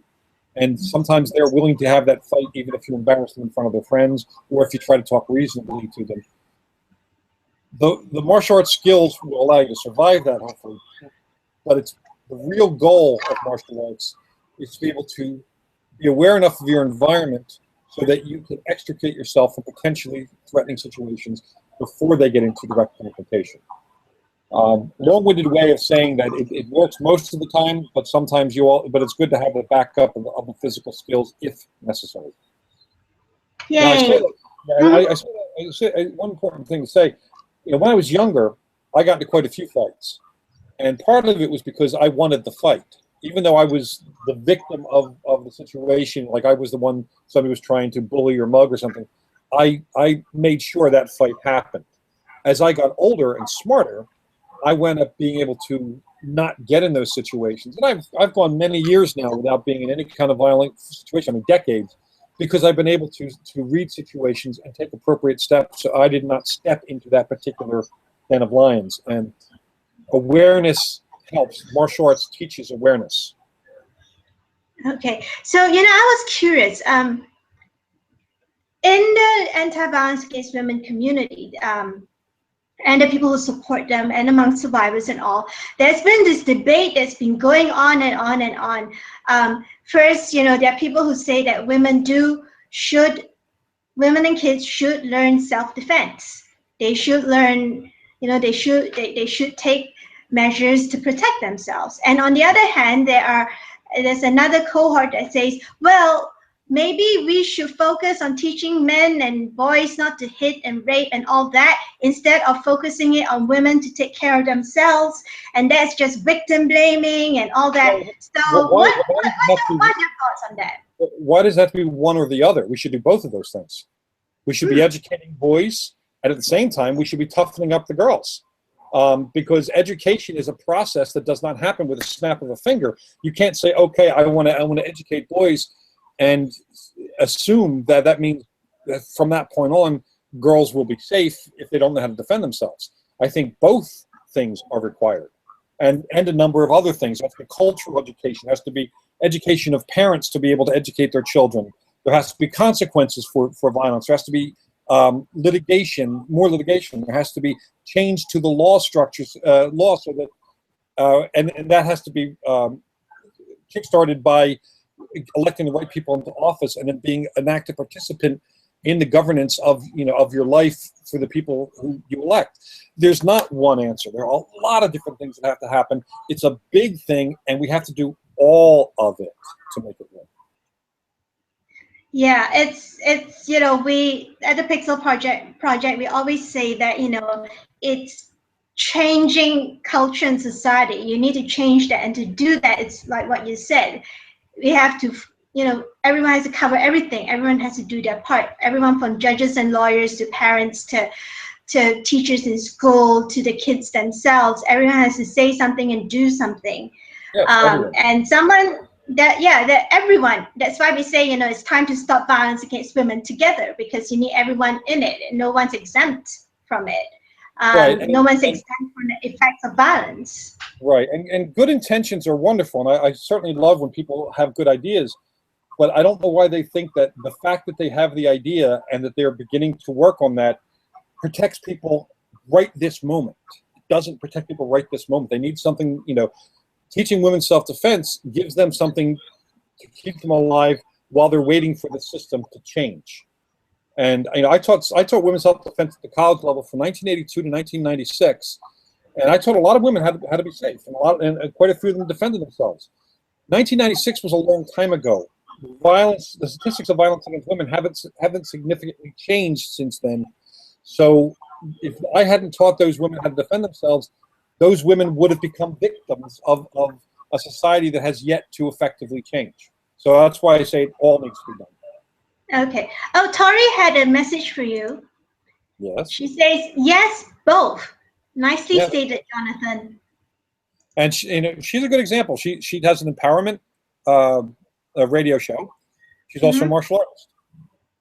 And sometimes they're willing to have that fight even if you embarrass them in front of their friends or if you try to talk reasonably to them. The martial arts skills will allow you to survive that, hopefully. But it's the real goal of martial arts is to be able to be aware enough of your environment so that you can extricate yourself from potentially threatening situations before they get into direct confrontation. Long-winded way of saying that it works most of the time, but sometimes but it's good to have the backup of the physical skills if necessary. Yay. Now, I say one important thing to say. When I was younger, I got into quite a few fights, and part of it was because I wanted the fight, even though I was the victim of the situation. Like I was the one somebody was trying to bully or mug or something. I made sure that fight happened. As I got older and smarter, I wound up being able to not get in those situations. And I've gone many years now without being in any kind of violent situation, decades, because I've been able to read situations and take appropriate steps so I did not step into that particular den of lions. And awareness helps. Martial arts teaches awareness. Okay, so I was curious. In the anti-violence against women community, and the people who support them, and among survivors and all, there's been this debate that's been going on and on and on. First, there are people who say that women and kids should learn self-defense. They should learn, they should take measures to protect themselves. And on the other hand, there's another cohort that says, well, maybe we should focus on teaching men and boys not to hit and rape and all that, instead of focusing it on women to take care of themselves. And that's just victim blaming and all that. So Why, what are your thoughts on that? why does that have to be one or the other? We should do both of those things. We should be educating boys, and at the same time, we should be toughening up the girls. Because education is a process that does not happen with a snap of a finger. You can't say, okay, I want to educate boys, and assume that means that from that point on, girls will be safe if they don't know how to defend themselves. I think both things are required, and a number of other things. There has to be cultural education. There has to be education of parents to be able to educate their children. There has to be consequences for violence. There has to be litigation, more litigation. There has to be change to the law structures, law, so that and that has to be kickstarted by electing the right people into office, and then being an active participant in the governance of your life for the people who you elect. There's not one answer. There are a lot of different things that have to happen. It's a big thing, and we have to do all of it to make it work. Yeah, it's we at the Pixel project we always say that it's changing culture and society. You need to change that, and to do that, it's like what you said. We have to, everyone has to cover everything. Everyone has to do their part. Everyone from judges and lawyers to parents to teachers in school to the kids themselves. Everyone has to say something and do something. Yes, and someone that everyone, that's why we say it's time to stop violence against women together, because you need everyone in it, and no one's exempt from it. Right. No one's exempt from the effects of violence. Right, and good intentions are wonderful, and I certainly love when people have good ideas, but I don't know why they think that the fact that they have the idea and that they're beginning to work on that protects people right this moment. It doesn't protect people right this moment. They need something, teaching women self-defense gives them something to keep them alive while they're waiting for the system to change. And I taught women self-defense at the college level from 1982 to 1996, and I taught a lot of women how to be safe, and quite a few of them defended themselves. 1996 was a long time ago. The statistics of violence against women haven't significantly changed since then. So if I hadn't taught those women how to defend themselves, those women would have become victims of a society that has yet to effectively change. So that's why I say it all needs to be done. Okay. Oh, Tori had a message for you. Yes. She says, yes, both. Nicely Yes. stated, Jonathan. And she's a good example. She has an empowerment a radio show. She's also a martial artist.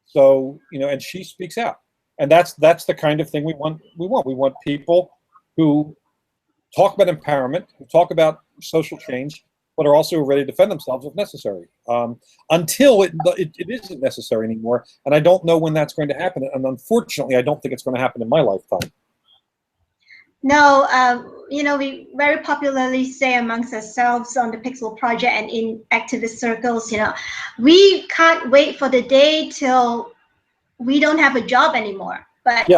So and she speaks out, and that's the kind of thing we want. We want people who talk about empowerment, who talk about social change, but are also ready to defend themselves if necessary. Until it isn't necessary anymore, and I don't know when that's going to happen. And unfortunately, I don't think it's going to happen in my lifetime. No, we very popularly say amongst ourselves on the Pixel Project and in activist circles, we can't wait for the day till we don't have a job anymore. But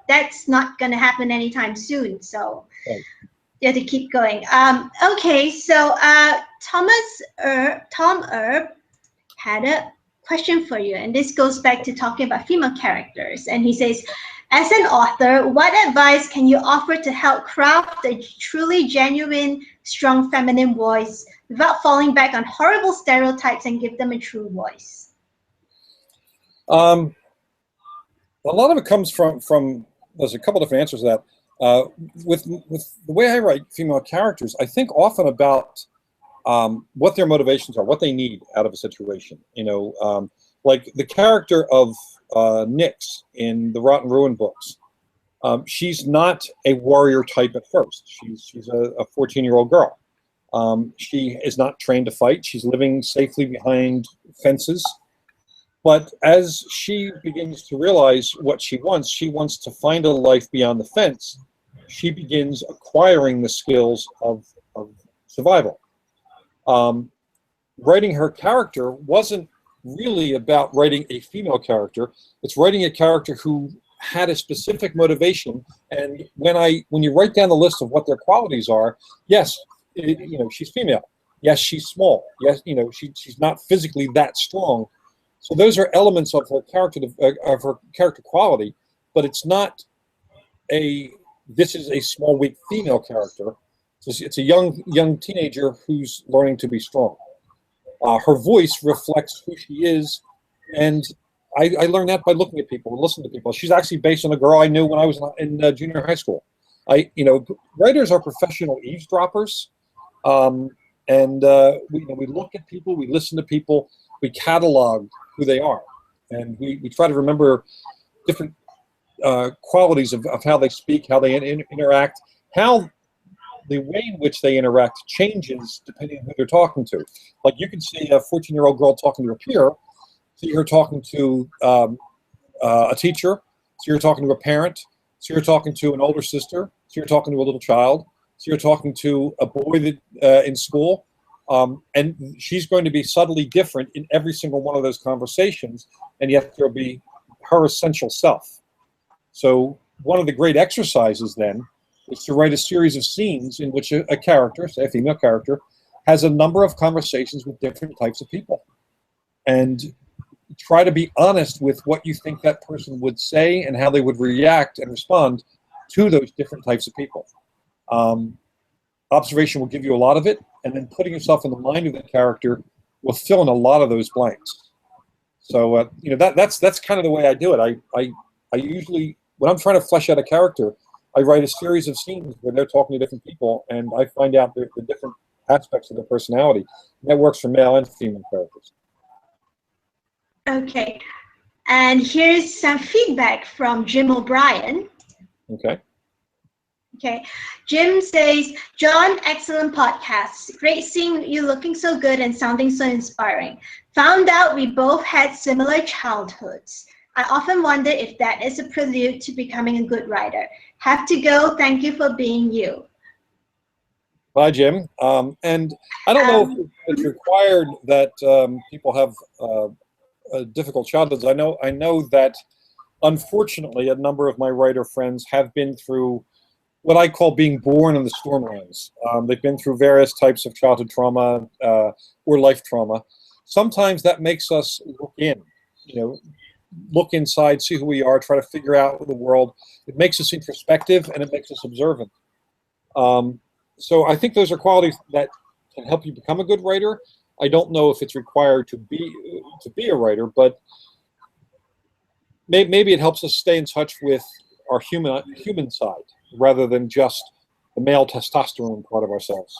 that's not going to happen anytime soon. So you have to keep going. Okay, so Tom Erb had a question for you, and this goes back to talking about female characters. And he says, as an author, what advice can you offer to help craft a truly genuine, strong feminine voice without falling back on horrible stereotypes and give them a true voice? A lot of it comes from there's a couple different answers to that. With the way I write female characters, I think often about what their motivations are, what they need out of a situation. Like the character of Nyx in the Rotten Ruin books. She's not a warrior type at first. She's a 14-year-old girl. She is not trained to fight. She's living safely behind fences. But as she begins to realize what she wants to find a life beyond the fence. She begins acquiring the skills of survival. Writing her character wasn't really about writing a female character. It's writing a character who had a specific motivation. And when you write down the list of what their qualities are, yes, she's female. Yes, she's small. Yes, she's not physically that strong. So those are elements of her character quality, but it's not this is a small, weak female character. It's a young teenager who's learning to be strong. Her voice reflects who she is, and I learned that by looking at people and listening to people. She's actually based on a girl I knew when I was in junior high school. Writers are professional eavesdroppers, and we look at people, we listen to people, we catalog who they are, and we try to remember different qualities of how they speak, how they interact, how the way in which they interact changes depending on who they're talking to. Like you can see a 14-year-old girl talking to her peer, see her talking to a teacher, see her talking to a parent, see her talking to an older sister, see her talking to a little child, see her talking to a boy that in school, and she's going to be subtly different in every single one of those conversations, and yet there'll be her essential self. So one of the great exercises then is to write a series of scenes in which a character, say a female character, has a number of conversations with different types of people. And try to be honest with what you think that person would say and how they would react and respond to those different types of people. Observation will give you a lot of it, and then putting yourself in the mind of the character will fill in a lot of those blanks. So that's kind of the way I do it. I usually, when I'm trying to flesh out a character, I write a series of scenes where they're talking to different people, and I find out the different aspects of their personality. And that works for male and female characters. Okay, and here's some feedback from Jim O'Brien. Okay. Okay, Jim says, John, excellent podcast. Great seeing you looking so good and sounding so inspiring. Found out we both had similar childhoods. I often wonder if that is a prelude to becoming a good writer. Have to go. Thank you for being you. Bye, Jim. And I don't know if it's required that people have difficult childhoods. I know that, unfortunately, a number of my writer friends have been through what I call being born in the stormlands. They've been through various types of childhood trauma or life trauma. Sometimes that makes us look inside, see who we are, try to figure out the world. It makes us introspective and it makes us observant. So I think those are qualities that can help you become a good writer. I don't know if it's required to be a writer, but maybe it helps us stay in touch with our human side rather than just the male testosterone part of ourselves.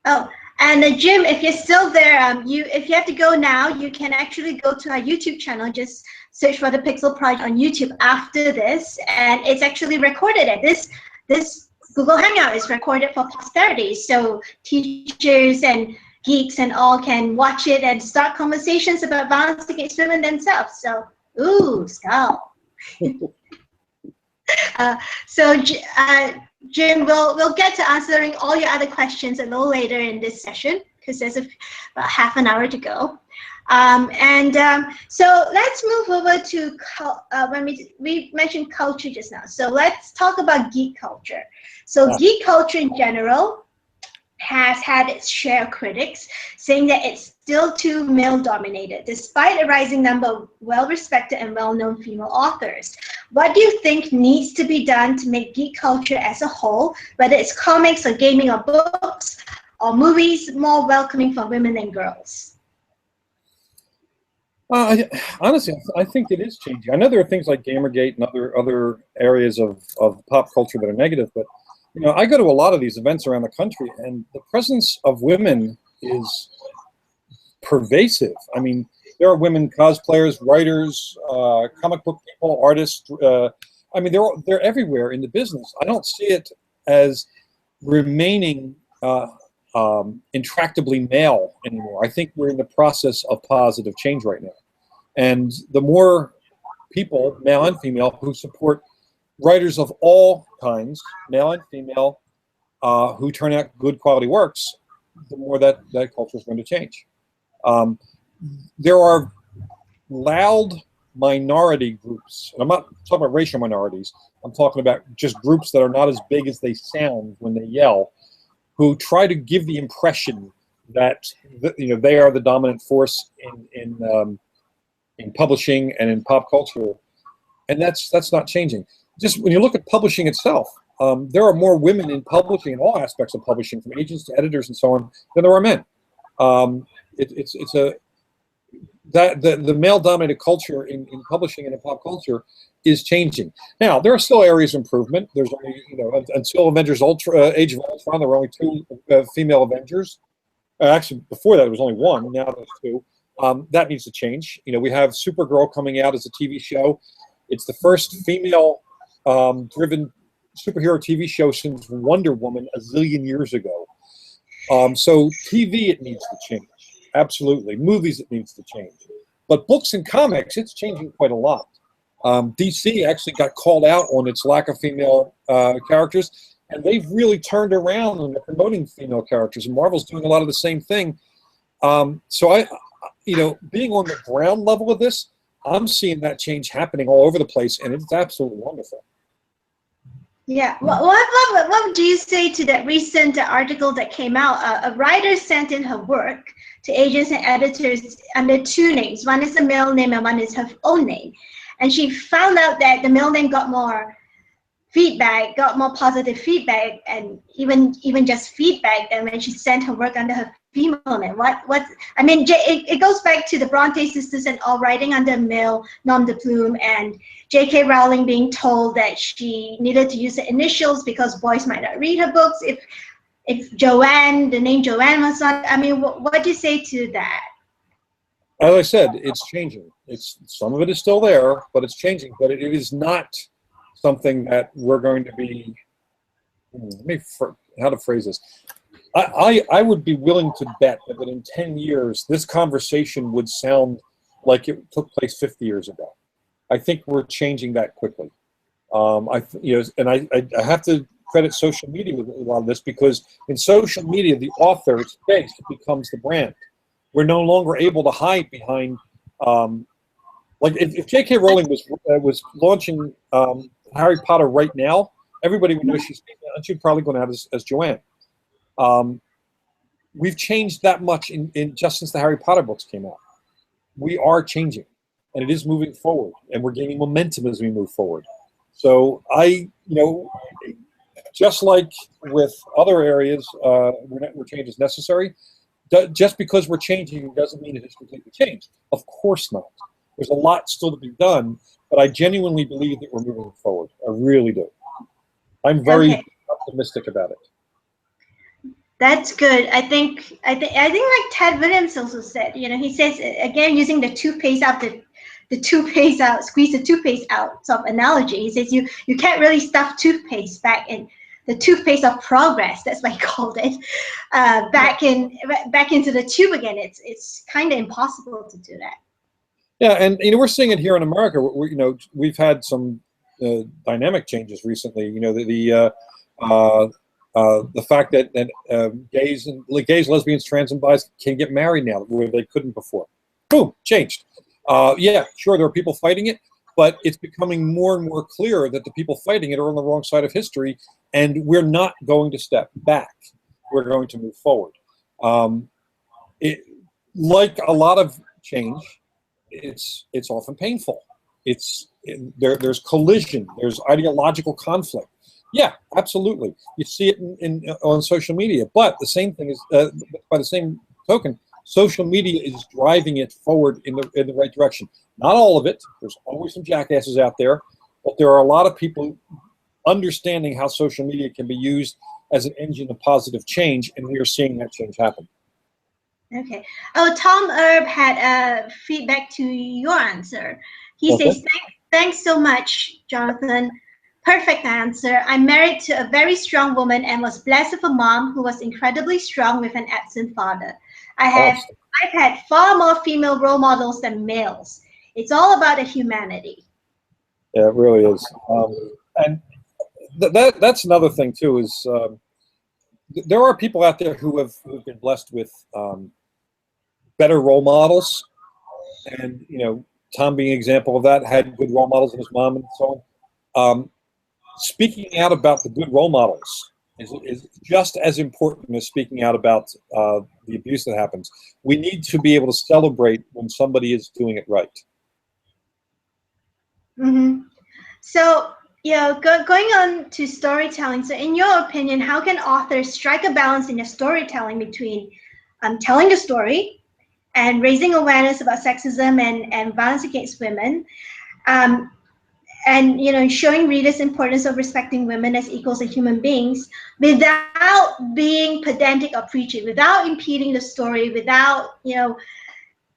Oh, and Jim, if you're still there, if you have to go now, you can actually go to our YouTube channel. Just search for the Pixel Project on YouTube after this, and it's actually recorded. This Google Hangout is recorded for posterity, so teachers and geeks and all can watch it and start conversations about violence against women themselves. So, ooh, skull. Jim, we'll get to answering all your other questions a little later in this session because there's about half an hour to go. So let's move over to when we mentioned culture just now. So let's talk about geek culture. So geek culture in general has had its share of critics saying that it's still too male-dominated, despite a rising number of well-respected and well-known female authors. What do you think needs to be done to make geek culture as a whole, whether it's comics or gaming or books or movies, more welcoming for women and girls? Honestly, I think it is changing. I know there are things like Gamergate and other areas of pop culture that are negative, but I go to a lot of these events around the country, and the presence of women is pervasive. I mean, there are women cosplayers, writers, comic book people, artists. I mean, they're everywhere in the business. I don't see it as remaining intractably male anymore. I think we're in the process of positive change right now. And the more people, male and female, who support writers of all kinds, male and female, who turn out good quality works, the more that culture is going to change. There are loud minority groups, and I'm not talking about racial minorities, I'm talking about just groups that are not as big as they sound when they yell, who try to give the impression that they are the dominant force in publishing and in pop culture, and that's not changing. Just when you look at publishing itself, there are more women in publishing, in all aspects of publishing, from agents to editors and so on, than there are men. The male-dominated culture in publishing and in pop culture is changing. Now, there are still areas of improvement. There's only, until Avengers Age of Ultron, there were only 2 female Avengers. Actually, before that, there was only 1. Now there's 2. That needs to change. We have Supergirl coming out as a TV show. It's the first female-driven superhero TV show since Wonder Woman a zillion years ago. So TV, it needs to change. Absolutely. Movies, it needs to change. But books and comics, it's changing quite a lot. DC actually got called out on its lack of female characters, and they've really turned around and they're promoting female characters, and Marvel's doing a lot of the same thing. So I being on the ground level of this, I'm seeing that change happening all over the place, and it's absolutely wonderful. Yeah, what do you say to that recent article that came out? A writer sent in her work to agents and editors under 2 names. One is a male name and one is her own name. And she found out that the male name got more feedback, got more positive feedback, and even just feedback than when she sent her work under her female name. I mean, it goes back to the Bronte sisters and all writing under male nom de plume, and J.K. Rowling being told that she needed to use the initials because boys might not read her books. If Joanne, the name Joanne was on, I mean, what do you say to that? As I said, it's changing. Some of it is still there, but it's changing. But it is not something that we're going to be. How to phrase this? I would be willing to bet that within 10 years, this conversation would sound like it took place 50 years ago. I think we're changing that quickly. I have to credit social media with a lot of this, because in social media, the author's face becomes the brand. We're no longer able to hide behind, like if J.K. Rowling was launching Harry Potter right now, everybody would know she's probably going out as Joanne. We've changed that much in just since the Harry Potter books came out. We are changing, and it is moving forward, and we're gaining momentum as we move forward. So just like with other areas where change is necessary, just because we're changing doesn't mean it has completely changed. Of course not. There's a lot still to be done, but I genuinely believe that we're moving forward. I really do. I'm very optimistic about it. That's good. I think like Ted Williams also said, he says, again, using the toothpaste out, the toothpaste out, squeeze the toothpaste out sort of analogy. He says you can't really stuff toothpaste back in the toothpaste of progress. That's what he called it. Back into the tube again. It's kind of impossible to do that. Yeah, and we're seeing it here in America. We've had some dynamic changes recently. The fact that gays, lesbians, trans, and bis can get married now where they couldn't before. Boom, changed. Yeah, sure, there are people fighting it, but it's becoming more and more clear that the people fighting it are on the wrong side of history, and we're not going to step back. We're going to move forward. Like a lot of change, it's often painful. There's collision. There's ideological conflict. Yeah, absolutely. You see it on social media, but the same thing is by the same token, social media is driving it forward in the right direction. Not all of it. There's always some jackasses out there, but there are a lot of people understanding how social media can be used as an engine of positive change, and we are seeing that change happen. Okay. Oh, Tom Erb had feedback to your answer. He says, thanks so much, Jonathan. Perfect answer. I'm married to a very strong woman and was blessed with a mom who was incredibly strong with an absent father. I have Awesome. I've had far more female role models than males. It's all about the humanity. Yeah, it really is. And that's another thing too is there are people out there who've been blessed with better role models, and Tom being an example of that, had good role models in his mom and so on. Speaking out about the good role models is just as important as speaking out about the abuse that happens. We need to be able to celebrate when somebody is doing it right. Hmm. So, going on to storytelling. So, in your opinion, how can authors strike a balance in their storytelling between telling a story and raising awareness about sexism and violence against women, um, and showing readers importance of respecting women as equals and human beings without being pedantic or preachy, without impeding the story, without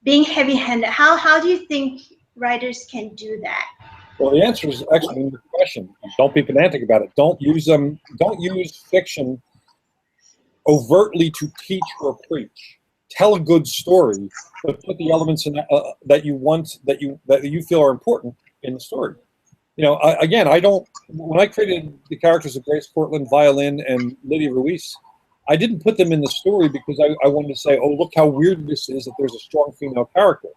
being heavy-handed? How do you think writers can do that? Well, the answer is actually in the question. Don't be pedantic about it. Don't use Don't use fiction overtly to teach or preach. Tell a good story, but put the elements in that you feel are important in the story. Again, I don't. When I created the characters of Grace Cortland, Violin, and Lydia Ruiz, I didn't put them in the story because I wanted to say, oh, look how weird this is that there's a strong female character.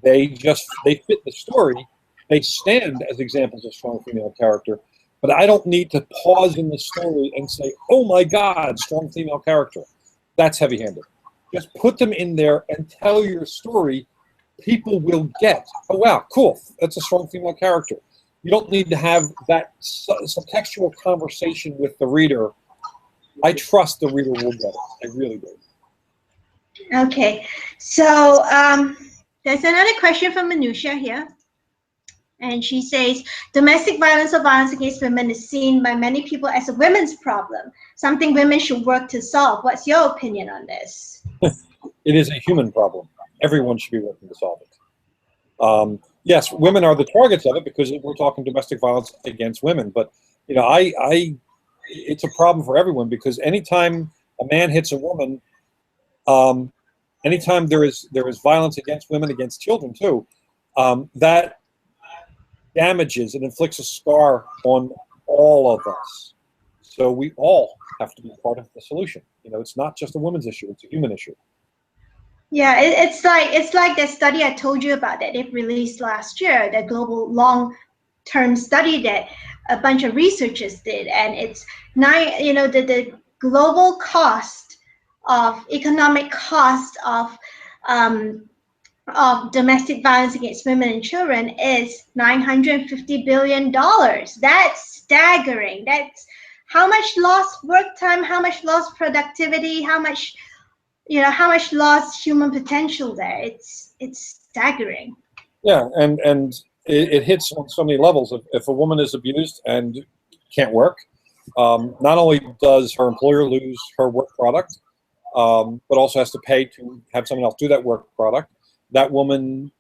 They fit the story. They stand as examples of strong female character, but I don't need to pause in the story and say, oh my God, strong female character. That's heavy-handed. Just put them in there and tell your story. People will get, oh wow, cool, that's a strong female character. You don't need to have that subtextual conversation with the reader. I trust the reader will get it. I really do. Okay, so there's another question from Manusha here. And she says, domestic violence or violence against women is seen by many people as a women's problem, something women should work to solve. What's your opinion on this? It is a human problem. Everyone should be working to solve it. Yes, women are the targets of it because we're talking domestic violence against women. But it's a problem for everyone because anytime a man hits a woman, anytime there is violence against women, against children too, that damages and inflicts a scar on all of us. So we all have to be part of the solution. It's not just a women's issue; it's a human issue. Yeah, it's like that study I told you about that they've released last year, that global long-term study that a bunch of researchers did, and it's the global cost of economic cost of domestic violence against women and children is $950 billion. That's staggering. That's how much lost work time, how much lost productivity, how much lost human potential there. It's staggering. Yeah, and it hits on so many levels. If a woman is abused and can't work, not only does her employer lose her work product, but also has to pay to have someone else do that work product. That woman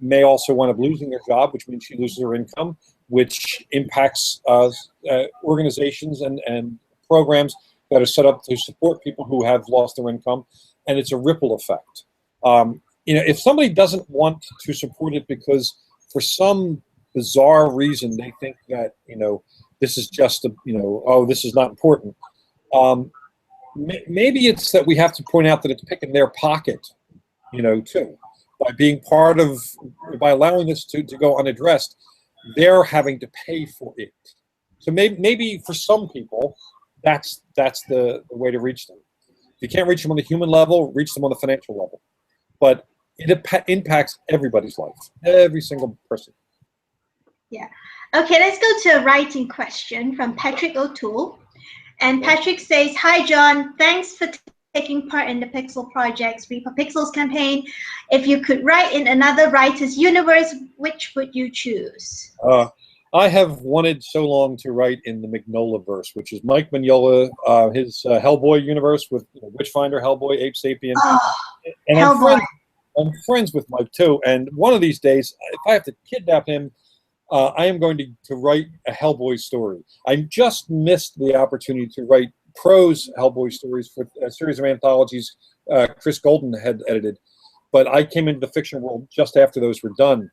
may also wind up losing their job, which means she loses her income, which impacts organizations and programs that are set up to support people who have lost their income, and it's a ripple effect. If somebody doesn't want to support it because for some bizarre reason they think that this is just this is not important, maybe it's that we have to point out that it's picking their pocket, too. By allowing this to go unaddressed, they're having to pay for it. So maybe for some people, that's the way to reach them. If you can't reach them on the human level, reach them on the financial level. But it impacts everybody's life, every single person. Yeah. Okay, let's go to a writing question from Patrick O'Toole. And Patrick says, hi, John. Thanks for taking part in the Pixel Project's Read for Pixels campaign. If you could write in another writer's universe, which would you choose? I have wanted so long to write in the Mignola-verse, which is Mike Mignola, his Hellboy universe with Witchfinder, Hellboy, Ape Sapien. Oh, and Hellboy. I'm friends with Mike too. And one of these days, if I have to kidnap him, I am going to write a Hellboy story. I just missed the opportunity to write prose Hellboy stories for a series of anthologies Chris Golden had edited, but I came into the fiction world just after those were done.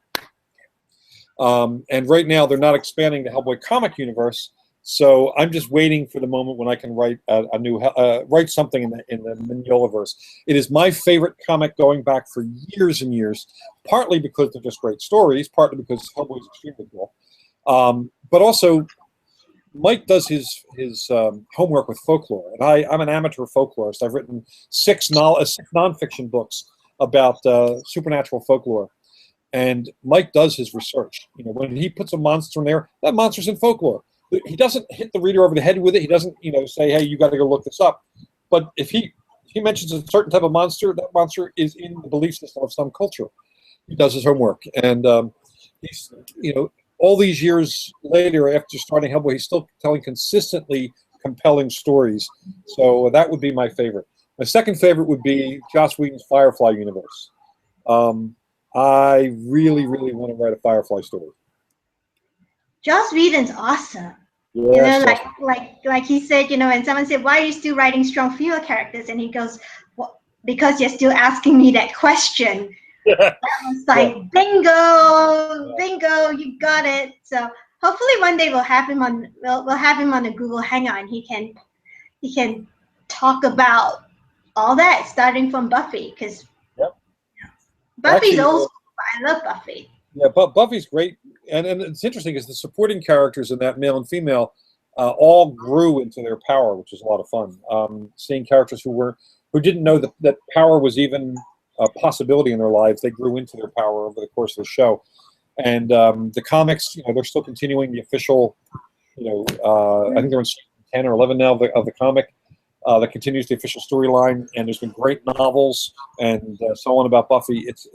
And right now they're not expanding the Hellboy comic universe, so I'm just waiting for the moment when I can write a new write something in the Mignolaverse. It is my favorite comic going back for years and years, partly because they're just great stories, partly because Hellboy is extremely cool, but also Mike does his homework with folklore, and I'm an amateur folklorist. I've written six nonfiction books about supernatural folklore. And Mike does his research. You know, when he puts a monster in there, that monster's in folklore. He doesn't hit the reader over the head with it. He doesn't, you know, say, "Hey, you got to go look this up." But if he mentions a certain type of monster, that monster is in the belief system of some culture. He does his homework, and he's, you know, all these years later, after starting Hellboy, he's still telling consistently compelling stories. So that would be my favorite. My second favorite would be Joss Whedon's Firefly universe. I really, really want to write a Firefly story. Joss Whedon's awesome. Yes, you know, like he said, you know, and someone said, "Why are you still writing strong female characters?" And he goes, "Well, because you're still asking me that question." That was like, bingo, bingo, you got it. So hopefully one day we'll have him on a Google Hangout, and he can talk about all that, starting from Buffy, because Buffy's old school, but I love Buffy. Yeah, but Buffy's great, and it's interesting because the supporting characters in that, male and female, all grew into their power, which is a lot of fun. Seeing characters who didn't know that power was even a possibility in their lives, they grew into their power over the course of the show. And the comics, you know, they're still continuing the official, you know, I think they're in 10 or 11 now of the comic. That continues the official storyline, and there's been great novels and so on about Buffy. It's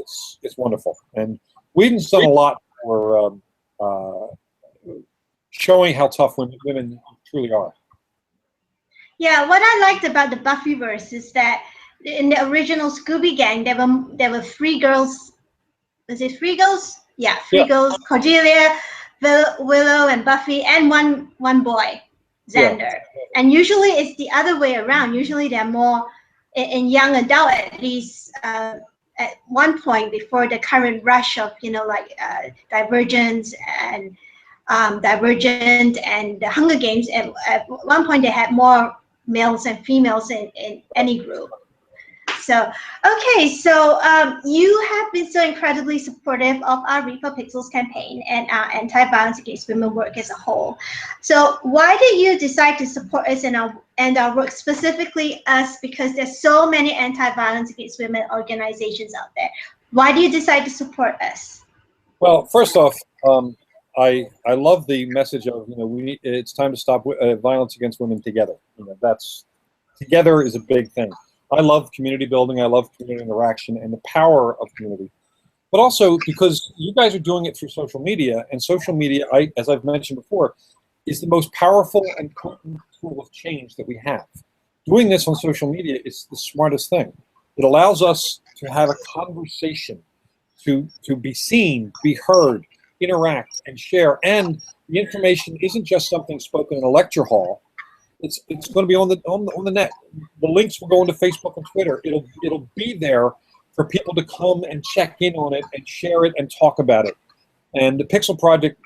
wonderful, and Whedon's done a lot for showing how tough women truly are. Yeah, what I liked about the Buffyverse is that in the original Scooby Gang, there were three girls. Was it three girls? Yeah, three girls: Cordelia, Willow, and Buffy, and one boy, Xander. Yeah. And usually it's the other way around. Usually they're more in young adult, at least at one point before the current rush of, you know, like Divergent and the Hunger Games. And at one point they had more males and females in any group. So, okay, so you have been so incredibly supportive of our Read for Pixels campaign and our anti-violence against women work as a whole. So why did you decide to support us and our work, specifically us, because there's so many anti-violence against women organizations out there? Why do you decide to support us? Well, first off, I love the message of, you know, it's time to stop violence against women together. You know, that's together is a big thing. I love community building. I love community interaction and the power of community. But also because you guys are doing it through social media, and social media, as I've mentioned before, is the most powerful and potent tool of change that we have. Doing this on social media is the smartest thing. It allows us to have a conversation, to be seen, be heard, interact, and share. And the information isn't just something spoken in a lecture hall. It's going to be on the net. The links will go into Facebook and Twitter. It'll be there for people to come and check in on it and share it and talk about it. And the Pixel Project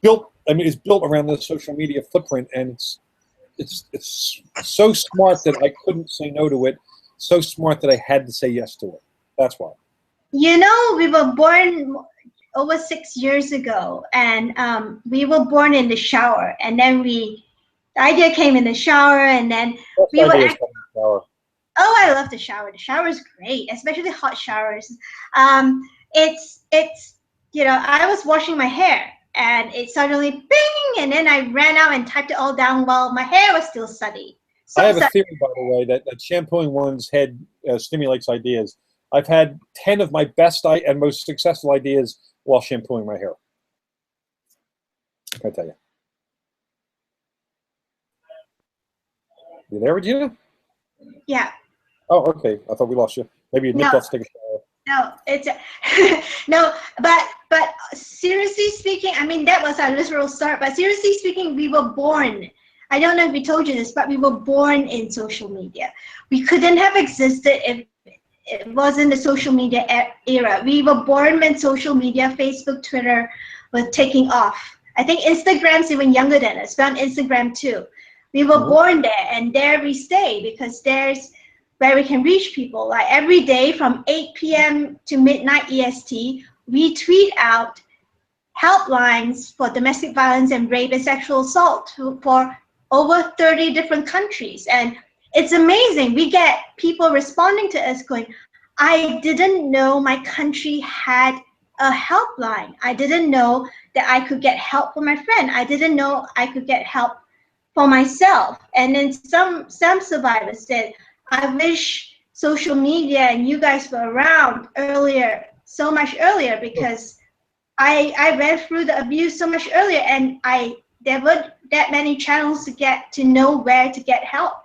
is built around the social media footprint, and it's so smart that I couldn't say no to it. So smart that I had to say yes to it. That's why. You know, we were born over 6 years ago, and we were born in the shower, and then the idea came in the shower, and then we were. Oh, I love the shower. The shower is great, especially hot showers. It's you know, I was washing my hair, and it suddenly bing, and then I ran out and typed it all down while my hair was still sunny. I have a theory, by the way, that shampooing one's head stimulates ideas. I've had 10 of my best and most successful ideas while shampooing my hair. I tell you. You there, Regina? Yeah. Oh, okay. I thought we lost you. Maybe you nipped off to take a shower. No, it's no, but but seriously speaking, I mean, that was our literal start. But seriously speaking, we were born. I don't know if we told you this, but we were born in social media. We couldn't have existed if it wasn't the social media era. We were born when social media, Facebook, Twitter, were taking off. I think Instagram's even younger than us. We're on Instagram too. We were born there, and there we stay, because there's where we can reach people. Like every day from 8 p.m. to midnight EST, we tweet out helplines for domestic violence and rape and sexual assault for over 30 different countries. And it's amazing. We get people responding to us going, I didn't know my country had a helpline. I didn't know that I could get help for my friend. I didn't know I could get help for myself. And then some survivors said, I wish social media and you guys were around earlier, so much earlier, because I went through the abuse so much earlier, and there weren't that many channels to get to know where to get help.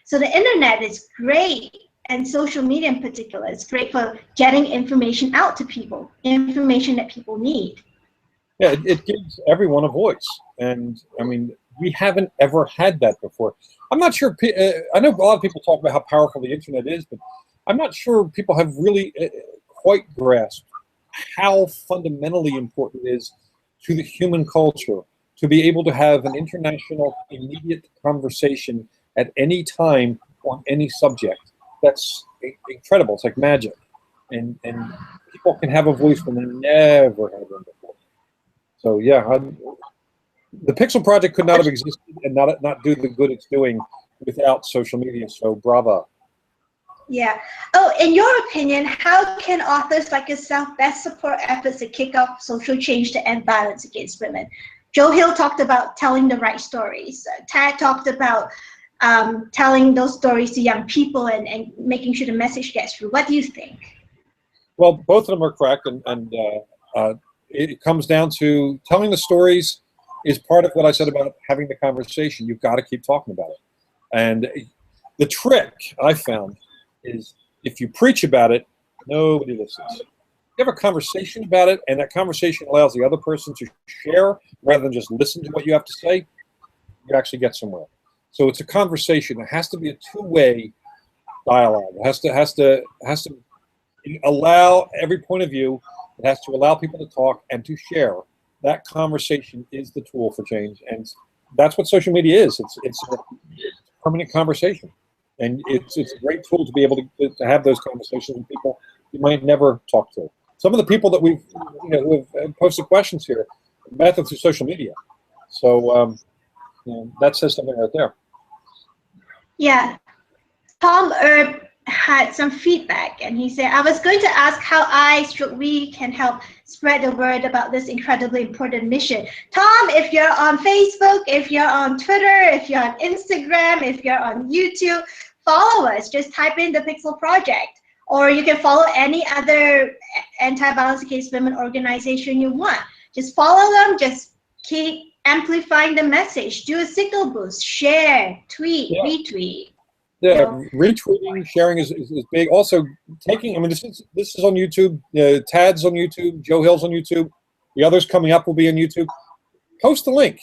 So the internet is great, and social media in particular is great for getting information out to people, information that people need. Yeah, it gives everyone a voice, and I mean, we haven't ever had that before. I'm not sure. I know a lot of people talk about how powerful the internet is, but I'm not sure people have really quite grasped how fundamentally important it is to the human culture to be able to have an international, immediate conversation at any time on any subject. That's incredible. It's like magic, and people can have a voice when they never had one before. So yeah, the Pixel Project could not have existed and not do the good it's doing without social media. So bravo. Yeah. Oh, in your opinion, how can authors like yourself best support efforts to kick off social change to end violence against women? Joe Hill talked about telling the right stories. Tad talked about telling those stories to young people and making sure the message gets through. What do you think? Well, both of them are correct, and it comes down to telling the stories is part of what I said about having the conversation. You've got to keep talking about it. And the trick I found is if you preach about it, nobody listens. You have a conversation about it, and that conversation allows the other person to share rather than just listen to what you have to say, you actually get somewhere. So it's a conversation. It has to be a two-way dialogue. It has to allow every point of view. It has to allow people to talk and to share. That conversation is the tool for change, and that's what social media is. It's a permanent conversation, and it's a great tool to be able to have those conversations with people you might never talk to. Some of the people that who have posted questions here met them through social media, so that says something right there. Yeah, Tom Erb had some feedback, and he said, I was going to ask how we can help spread the word about this incredibly important mission. Tom, if you're on Facebook, if you're on Twitter, if you're on Instagram, if you're on YouTube, follow us. Just type in the Pixel Project, or you can follow any other anti-violence against women organization you want. Just follow them, just keep amplifying the message, do a signal boost, share, tweet, retweet. Yeah, retweeting, sharing is big. Also, taking. I mean, this is on YouTube. Tad's on YouTube. Joe Hill's on YouTube. The others coming up will be on YouTube. Post the link.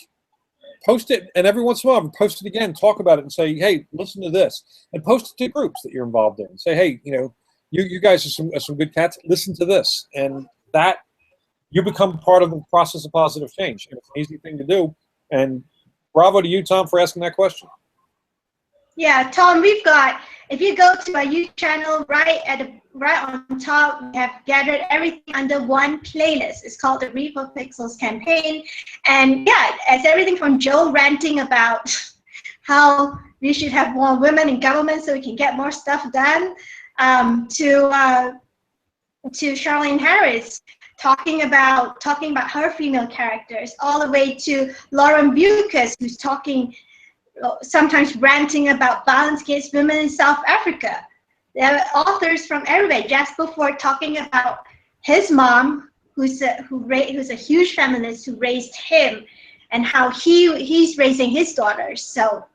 Post it, and every once in a while, post it again. Talk about it, and say, "Hey, listen to this." And post it to groups that you're involved in. Say, "Hey, you guys are some good cats. Listen to this," and that you become part of the process of positive change. And it's an easy thing to do. And bravo to you, Tom, for asking that question. Yeah, Tom, we've got, if you go to our YouTube channel, right on top, we have gathered everything under one playlist. It's called the Read for Pixels campaign. And yeah, it's everything from Joe ranting about how we should have more women in government so we can get more stuff done, to Charlene Harris talking about her female characters, all the way to Lauren Bucas, who's sometimes ranting about violence against women in South Africa. There are authors from everywhere. Jasper Ford talking about his mom, who's a huge feminist who raised him, and how he's raising his daughters. So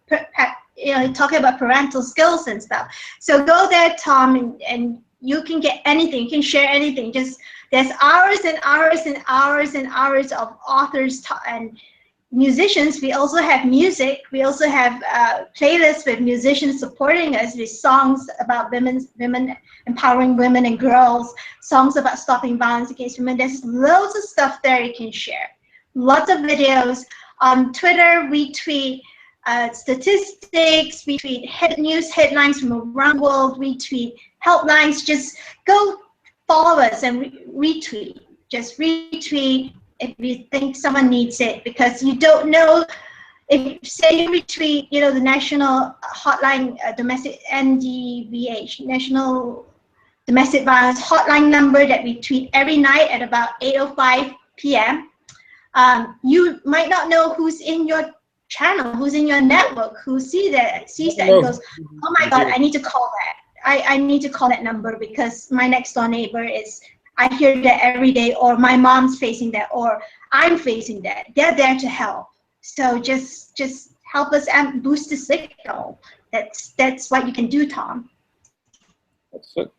talking about parental skills and stuff. So go there, Tom, and you can get anything. You can share anything. Just There's hours and hours and hours and hours of authors and musicians. We also have music. We also have playlists with musicians supporting us with songs about women empowering women and girls, songs about stopping violence against women. There's loads of stuff there you can share. Lots of videos. On Twitter, we tweet statistics, we tweet news headlines from around the world, we tweet helplines. Just go follow us and retweet. Just retweet if you think someone needs it, because you don't know, if say you retweet, you know, the national hotline, domestic NDVH, National Domestic Violence Hotline number that we tweet every night at about 8:05 p.m. You might not know who's in your channel, who's in your network, who sees that and goes, oh my God, I need to call that. I need to call that number because my next door neighbor is, I hear that every day, or my mom's facing that, or I'm facing that. They're there to help. So just help us and boost the signal. That's what you can do, Tom. That's it.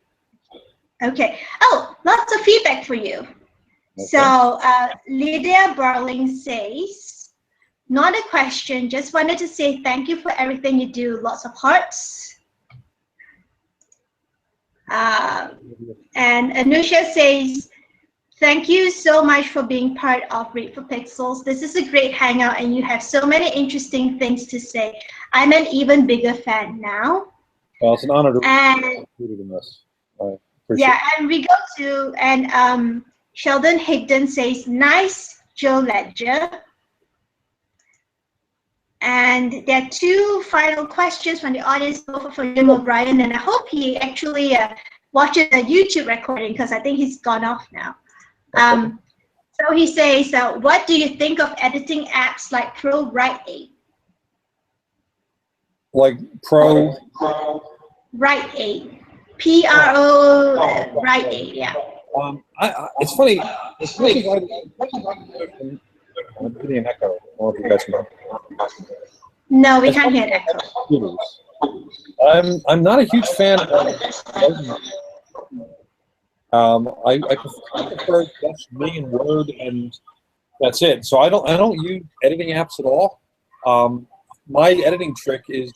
Okay. Oh, lots of feedback for you. Okay. So Lydia Burling says, not a question, just wanted to say thank you for everything you do. Lots of hearts. And Anusha says, thank you so much for being part of Read for Pixels. This is a great hangout and you have so many interesting things to say. I'm an even bigger fan now. Well, it's an honor to be included in this. Yeah, and we go to, and Sheldon Higdon says, nice, Joe Ledger. And there are two final questions from the audience, both for Jim O'Brien, and I hope he actually watches the YouTube recording because I think he's gone off now. So he says, what do you think of editing apps like Pro Write 8? Like Pro? Write 8. P-R-O Write 8, yeah. It's funny. I'm getting an echo. I don't know if you guys can. No, we can't hear an echo. I'm not a huge fan of. I prefer just me and Word, and that's it. So I don't use editing apps at all. My editing trick is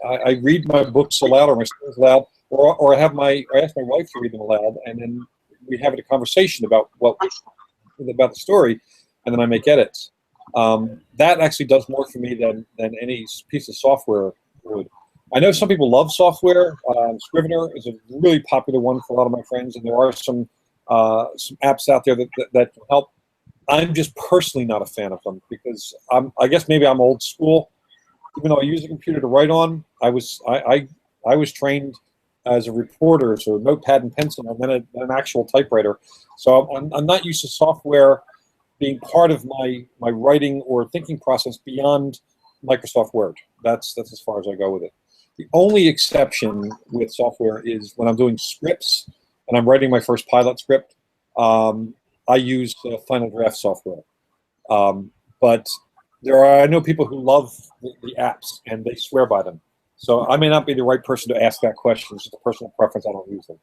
I read my books aloud or my stories aloud, or I ask my wife to read them aloud, and then we have a conversation about the story, and then I make edits. That actually does more for me than any piece of software would. I know some people love software. Scrivener is a really popular one for a lot of my friends, and there are some apps out there that can help. I'm just personally not a fan of them because I guess maybe I'm old school. Even though I use a computer to write on, I was trained as a reporter, so notepad and pencil, and then an actual typewriter. So I'm not used to software being part of my writing or thinking process beyond Microsoft Word. That's as far as I go with it. The only exception with software is when I'm doing scripts and I'm writing my first pilot script. I use Final Draft software. But I know people who love the apps and they swear by them. So I may not be the right person to ask that question. It's just a personal preference. I don't use them.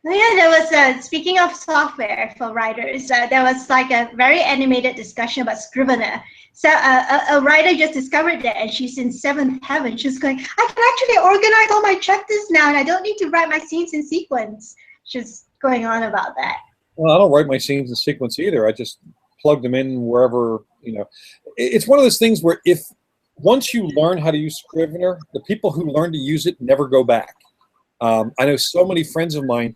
Yeah, there was, speaking of software for writers, there was like a very animated discussion about Scrivener. So a writer just discovered that, and she's in seventh heaven. She's going, I can actually organize all my chapters now, and I don't need to write my scenes in sequence. She's going on about that. Well, I don't write my scenes in sequence either. I just plug them in wherever, you know. It's one of those things where once you learn how to use Scrivener, the people who learn to use it never go back. I know so many friends of mine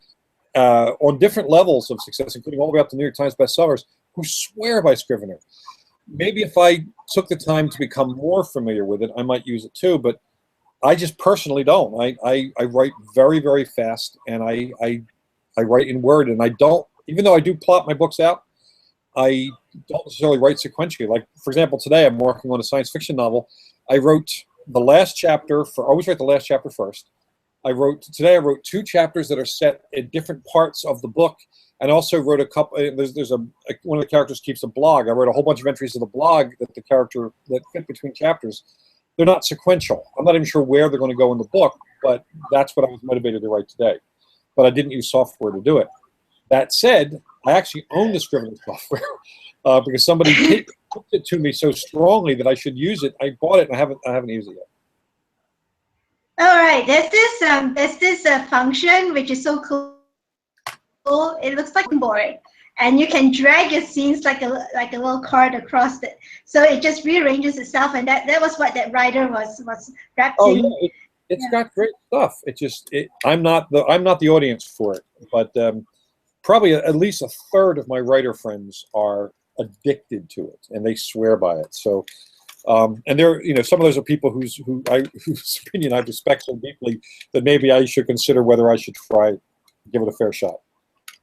on different levels of success, including all the way up to New York Times bestsellers, who swear by Scrivener. Maybe if I took the time to become more familiar with it, I might use it too, but I just personally don't. I write very, very fast, and I write in Word, and I don't, even though I do plot my books out, I don't necessarily write sequentially. Like, for example, today I'm working on a science fiction novel. I wrote the last chapter, I always write the last chapter first. Today I wrote 2 chapters that are set in different parts of the book, and also wrote a couple. There's one of the characters keeps a blog. I wrote a whole bunch of entries of the blog that fit between chapters. They're not sequential. I'm not even sure where they're going to go in the book, but that's what I was motivated to write today. But I didn't use software to do it. That said, I actually own the scrivening software because somebody pitched it to me so strongly that I should use it. I bought it and I haven't used it yet. All right, there's this function which is so cool. It looks like a board, and you can drag your scenes like a little card across it. So it just rearranges itself, and that was what that writer was wrapped Oh in. yeah, it's got great stuff. I'm not the audience for it, but probably at least a third of my writer friends are addicted to it, and they swear by it. So. And there, some of those are people whose opinion I respect so deeply that maybe I should consider whether I should try it, give it a fair shot.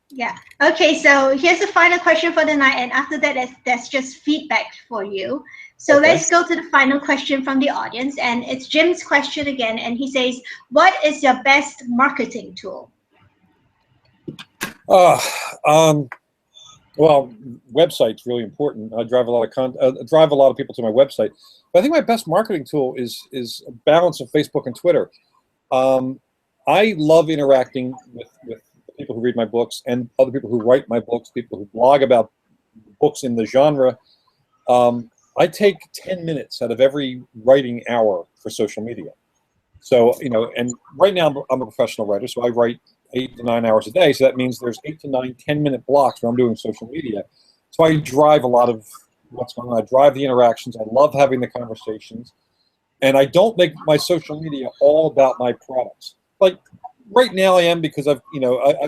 Yeah. Okay. So here's the final question for the night, and after that, that's just feedback for you. So Okay. let's go to the final question from the audience, and it's Jim's question again, and he says, "What is your best marketing tool?" Well, website's really important. I drive a lot of people to my website. But I think my best marketing tool is a balance of Facebook and Twitter. I love interacting with people who read my books and other people who write my books, people who blog about books in the genre. I take 10 minutes out of every writing hour for social media. So, and right now I'm a professional writer, so I write 8 to 9 hours a day. So that means there's 8 to 9 10-minute blocks where I'm doing social media. So I drive a lot of what's going on. I drive the interactions. I love having the conversations. And I don't make my social media all about my products. Like right now I am, because I've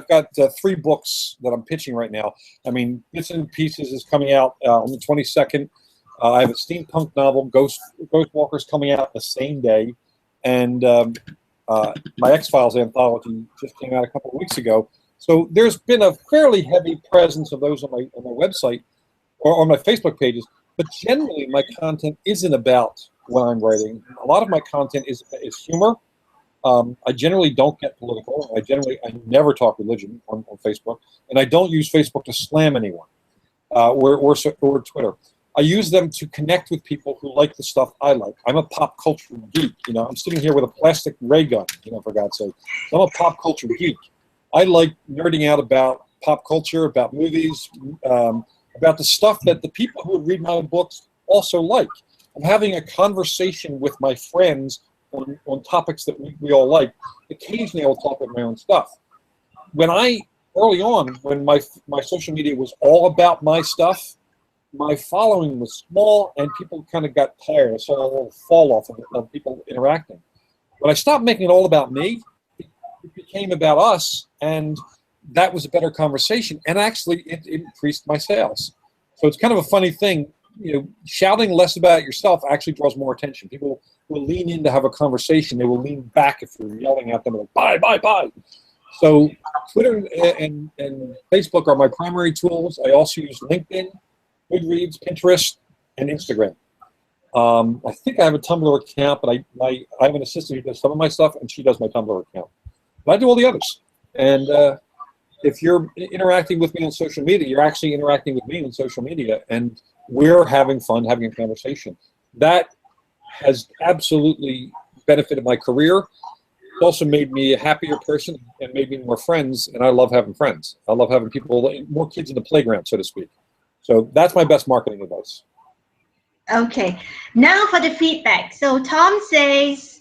got 3 books that I'm pitching right now. I mean, Bits and Pieces is coming out on the 22nd. I have a steampunk novel, Ghost Walker's, coming out the same day. And my X-Files anthology just came out a couple of weeks ago. So there's been a fairly heavy presence of those on my website or on my Facebook pages. But generally, my content isn't about what I'm writing. A lot of my content is humor. I generally don't get political. I never talk religion on Facebook, and I don't use Facebook to slam anyone or Twitter. I use them to connect with people who like the stuff I like. I'm a pop culture geek. I'm sitting here with a plastic ray gun, for God's sake. I'm a pop culture geek. I like nerding out about pop culture, about movies, about the stuff that the people who read my books also like. I'm having a conversation with my friends on topics that we all like. Occasionally I'll talk about my own stuff. Early on, when my social media was all about my stuff, my following was small, and people kind of got tired. I saw a little fall off of people interacting. When I stopped making it all about me, it became about us, and that was a better conversation. And actually, it increased my sales. So it's kind of a funny thing. Shouting less about yourself actually draws more attention. People will lean in to have a conversation. They will lean back if you're yelling at them like, buy, buy. So Twitter and Facebook are my primary tools. I also use LinkedIn, Goodreads, Pinterest, and Instagram. I think I have a Tumblr account, but I have an assistant who does some of my stuff, and she does my Tumblr account. But I do all the others. And if you're interacting with me on social media, you're actually interacting with me on social media, and we're having fun, having a conversation. That has absolutely benefited my career. It's also made me a happier person and made me more friends, and I love having friends. I love having more kids in the playground, so to speak. So that's my best marketing advice. Okay, now for the feedback. So Tom says,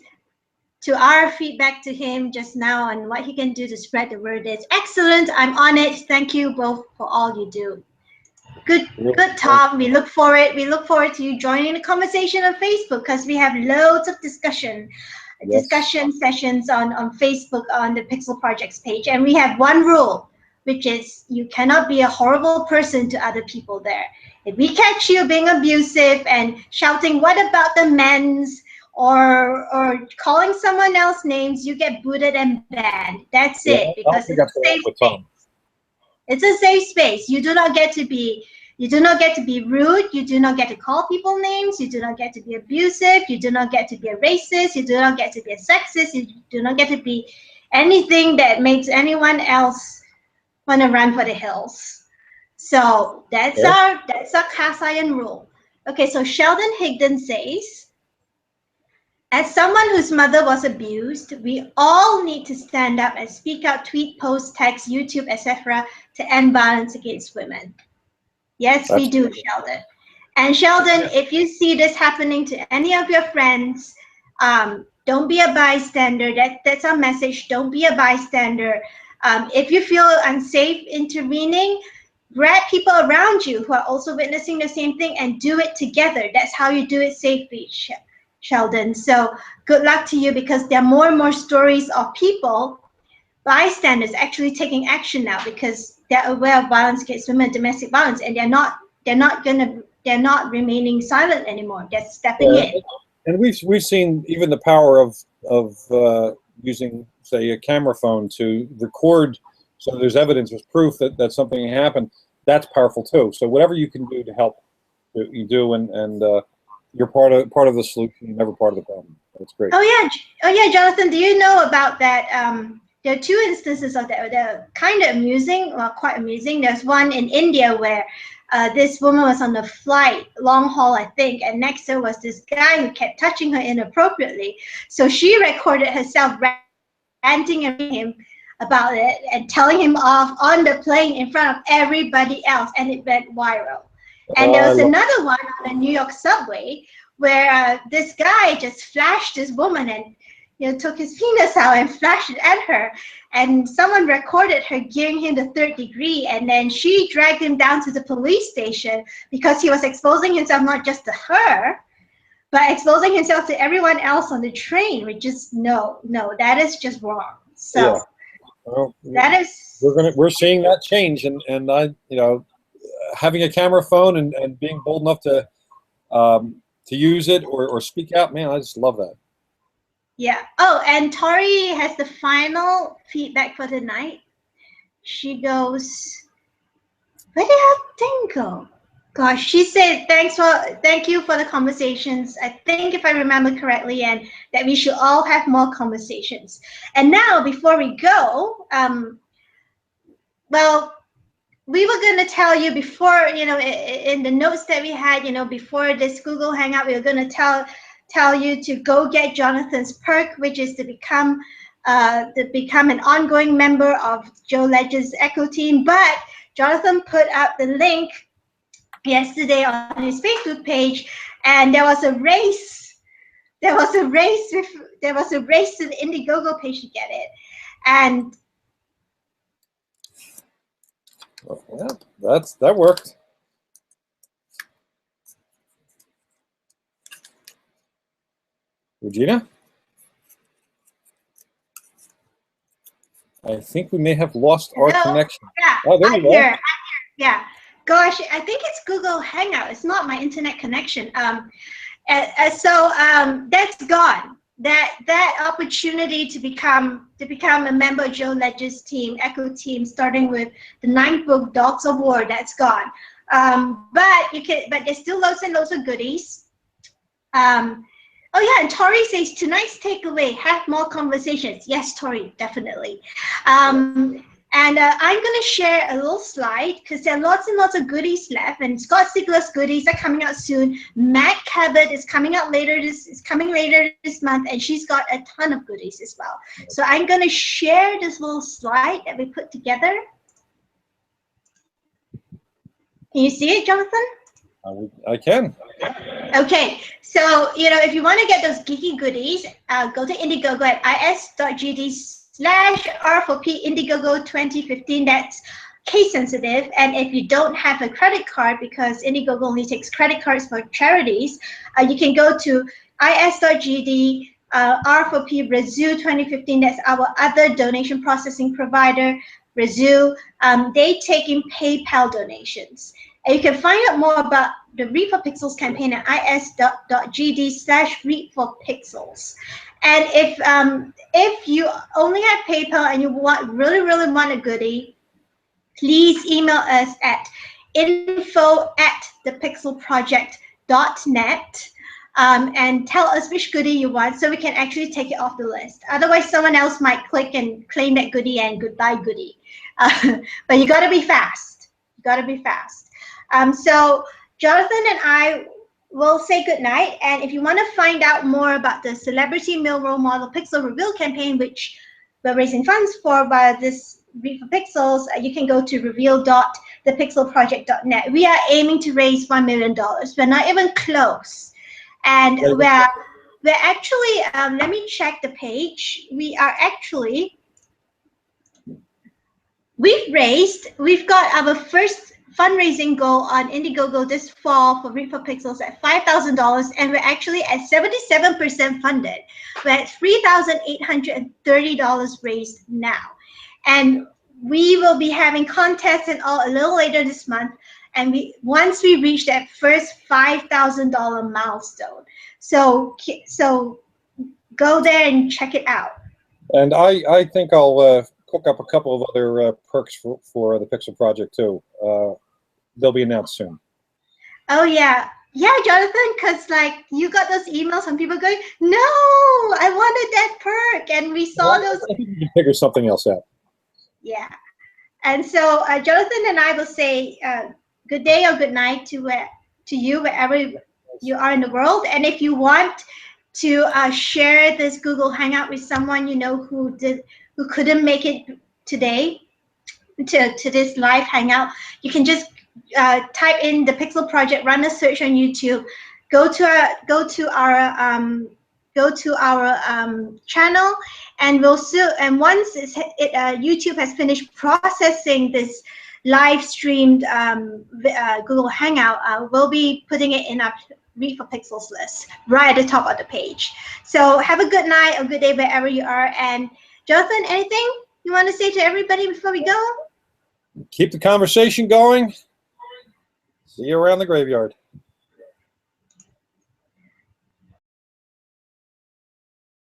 to our feedback to him just now on what he can do to spread the word is, excellent, I'm on it. Thank you both for all you do. Good, Tom. We look forward to you joining the conversation on Facebook, because we have loads of discussion sessions on Facebook on the Pixel Projects page, and we have one rule, which is you cannot be a horrible person to other people there. If we catch you being abusive and shouting, "What about the men's?" or calling someone else names, you get booted and banned. That's it, because it's a safe space. It's a safe space. You do not get to be rude. You do not get to call people names. You do not get to be abusive. You do not get to be a racist. You do not get to be a sexist. You do not get to be anything that makes anyone else want to run for the hills. So that's our cast iron rule. Okay, so Sheldon Higdon says, As someone whose mother was abused, we all need to stand up and speak out, tweet, post, text, YouTube, etc. to end violence against women. Yes, we do, Sheldon. And Sheldon, if you see this happening to any of your friends, don't be a bystander. That's our message. Don't be a bystander. If you feel unsafe intervening, grab people around you who are also witnessing the same thing and do it together. That's how you do it safely, Sheldon. So good luck to you, because there are more and more stories of people, bystanders, actually taking action now because they're aware of violence against women, domestic violence, and they're not remaining silent anymore. They're stepping in. And we've seen even the power of using, say, a camera phone to record, so there's evidence, there's proof that something happened. That's powerful too. So whatever you can do to help, you do, and you're part of the solution, never part of the problem. That's great. Oh yeah, Jonathan. Do you know about that? There are two instances of that. They're kind of amusing, well, quite amusing. There's one in India where this woman was on the flight, long haul, I think, and next to her was this guy who kept touching her inappropriately. So she recorded herself ranting at him about it and telling him off on the plane in front of everybody else, and it went viral. And there was another one on the New York subway where this guy just flashed this woman and took his penis out and flashed it at her, and someone recorded her giving him the third degree, and then she dragged him down to the police station because he was exposing himself not just to her, but exposing himself to everyone else on the train, which is no, that is just wrong. So yeah. Well, that is, we're seeing that change, and I, having a camera phone and being bold enough to use it or speak out, man, I just love that. Yeah. Oh, and Tori has the final feedback for the night. She goes, where did her thing go? Gosh, she said, thank you for the conversations. I think if I remember correctly, and that we should all have more conversations. And now, before we go, well, we were going to tell you before, in the notes that we had, before this Google Hangout, we were going to tell you to go get Jonathan's perk, which is to become an ongoing member of Joe Ledger's Echo Team. But Jonathan put up the link yesterday on his Facebook page, and there was a race. There was a race to the Indiegogo page to get it, and yeah, that worked. Regina, I think we may have lost our connection. Yeah, oh, there you are. Yeah. Gosh, I think it's Google Hangout. It's not my internet connection. So that's gone. That opportunity to become a member of Joe Ledger's team, Echo Team, starting with the 9th book, Dogs of War, that's gone. But there's still loads and loads of goodies. Oh yeah, and Tori says tonight's takeaway: have more conversations. Yes, Tori, definitely. And I'm going to share a little slide because there are lots and lots of goodies left. And Scott Sigler's goodies are coming out soon. Matt Cabot is coming out later this month, and she's got a ton of goodies as well. So I'm going to share this little slide that we put together. Can you see it, Jonathan? I can. Okay, so if you want to get those geeky goodies, go to Indiegogo at is.gd/R4P Indiegogo 2015. That's case sensitive, and if you don't have a credit card, because Indiegogo only takes credit cards for charities, you can go to is.gd R4P Rezu 2015. That's our other donation processing provider, Rezu. They take in PayPal donations. And you can find out more about the Read for Pixels campaign at is.gd/Read for Pixels. And if you only have PayPal and you really want a goodie, please email us at info@thepixelproject.net and tell us which goodie you want so we can actually take it off the list. Otherwise, someone else might click and claim that goodie and goodbye goodie. But you got to be fast. You got to be fast. So Jonathan and I we'll say goodnight. And if you want to find out more about the Celebrity Male Role Model Pixel Reveal campaign, which we're raising funds for by this Read for Pixels, you can go to reveal.thepixelproject.net. We are aiming to raise $1 million. We're not even close. And we're actually, let me check the page. We are actually, we've got our first fundraising goal on Indiegogo this fall for Read for Pixels at $5,000, and we're actually at 77% funded. We're at $3,830 raised now. And we will be having contests and all a little later this month. And once we reach that first $5,000 milestone. So go there and check it out. And I think I'll cook up a couple of other perks for the Pixel Project too. They'll be announced soon. Oh yeah, Jonathan, because like you got those emails from people going, no, I wanted that perk, and we saw those. I think we can figure something else out. Yeah, and so Jonathan and I will say good day or good night to you wherever you are in the world, and if you want to share this Google Hangout with someone you know who couldn't make it today to this live Hangout, you can just type in the Pixel Project, run a search on YouTube, go to our channel, and once YouTube has finished processing this live streamed Google Hangout, we'll be putting it in our Read for Pixels list right at the top of the page. So have a good night or good day wherever you are. And Jonathan, anything you want to say to everybody before we go? Keep the conversation going. See you around the graveyard.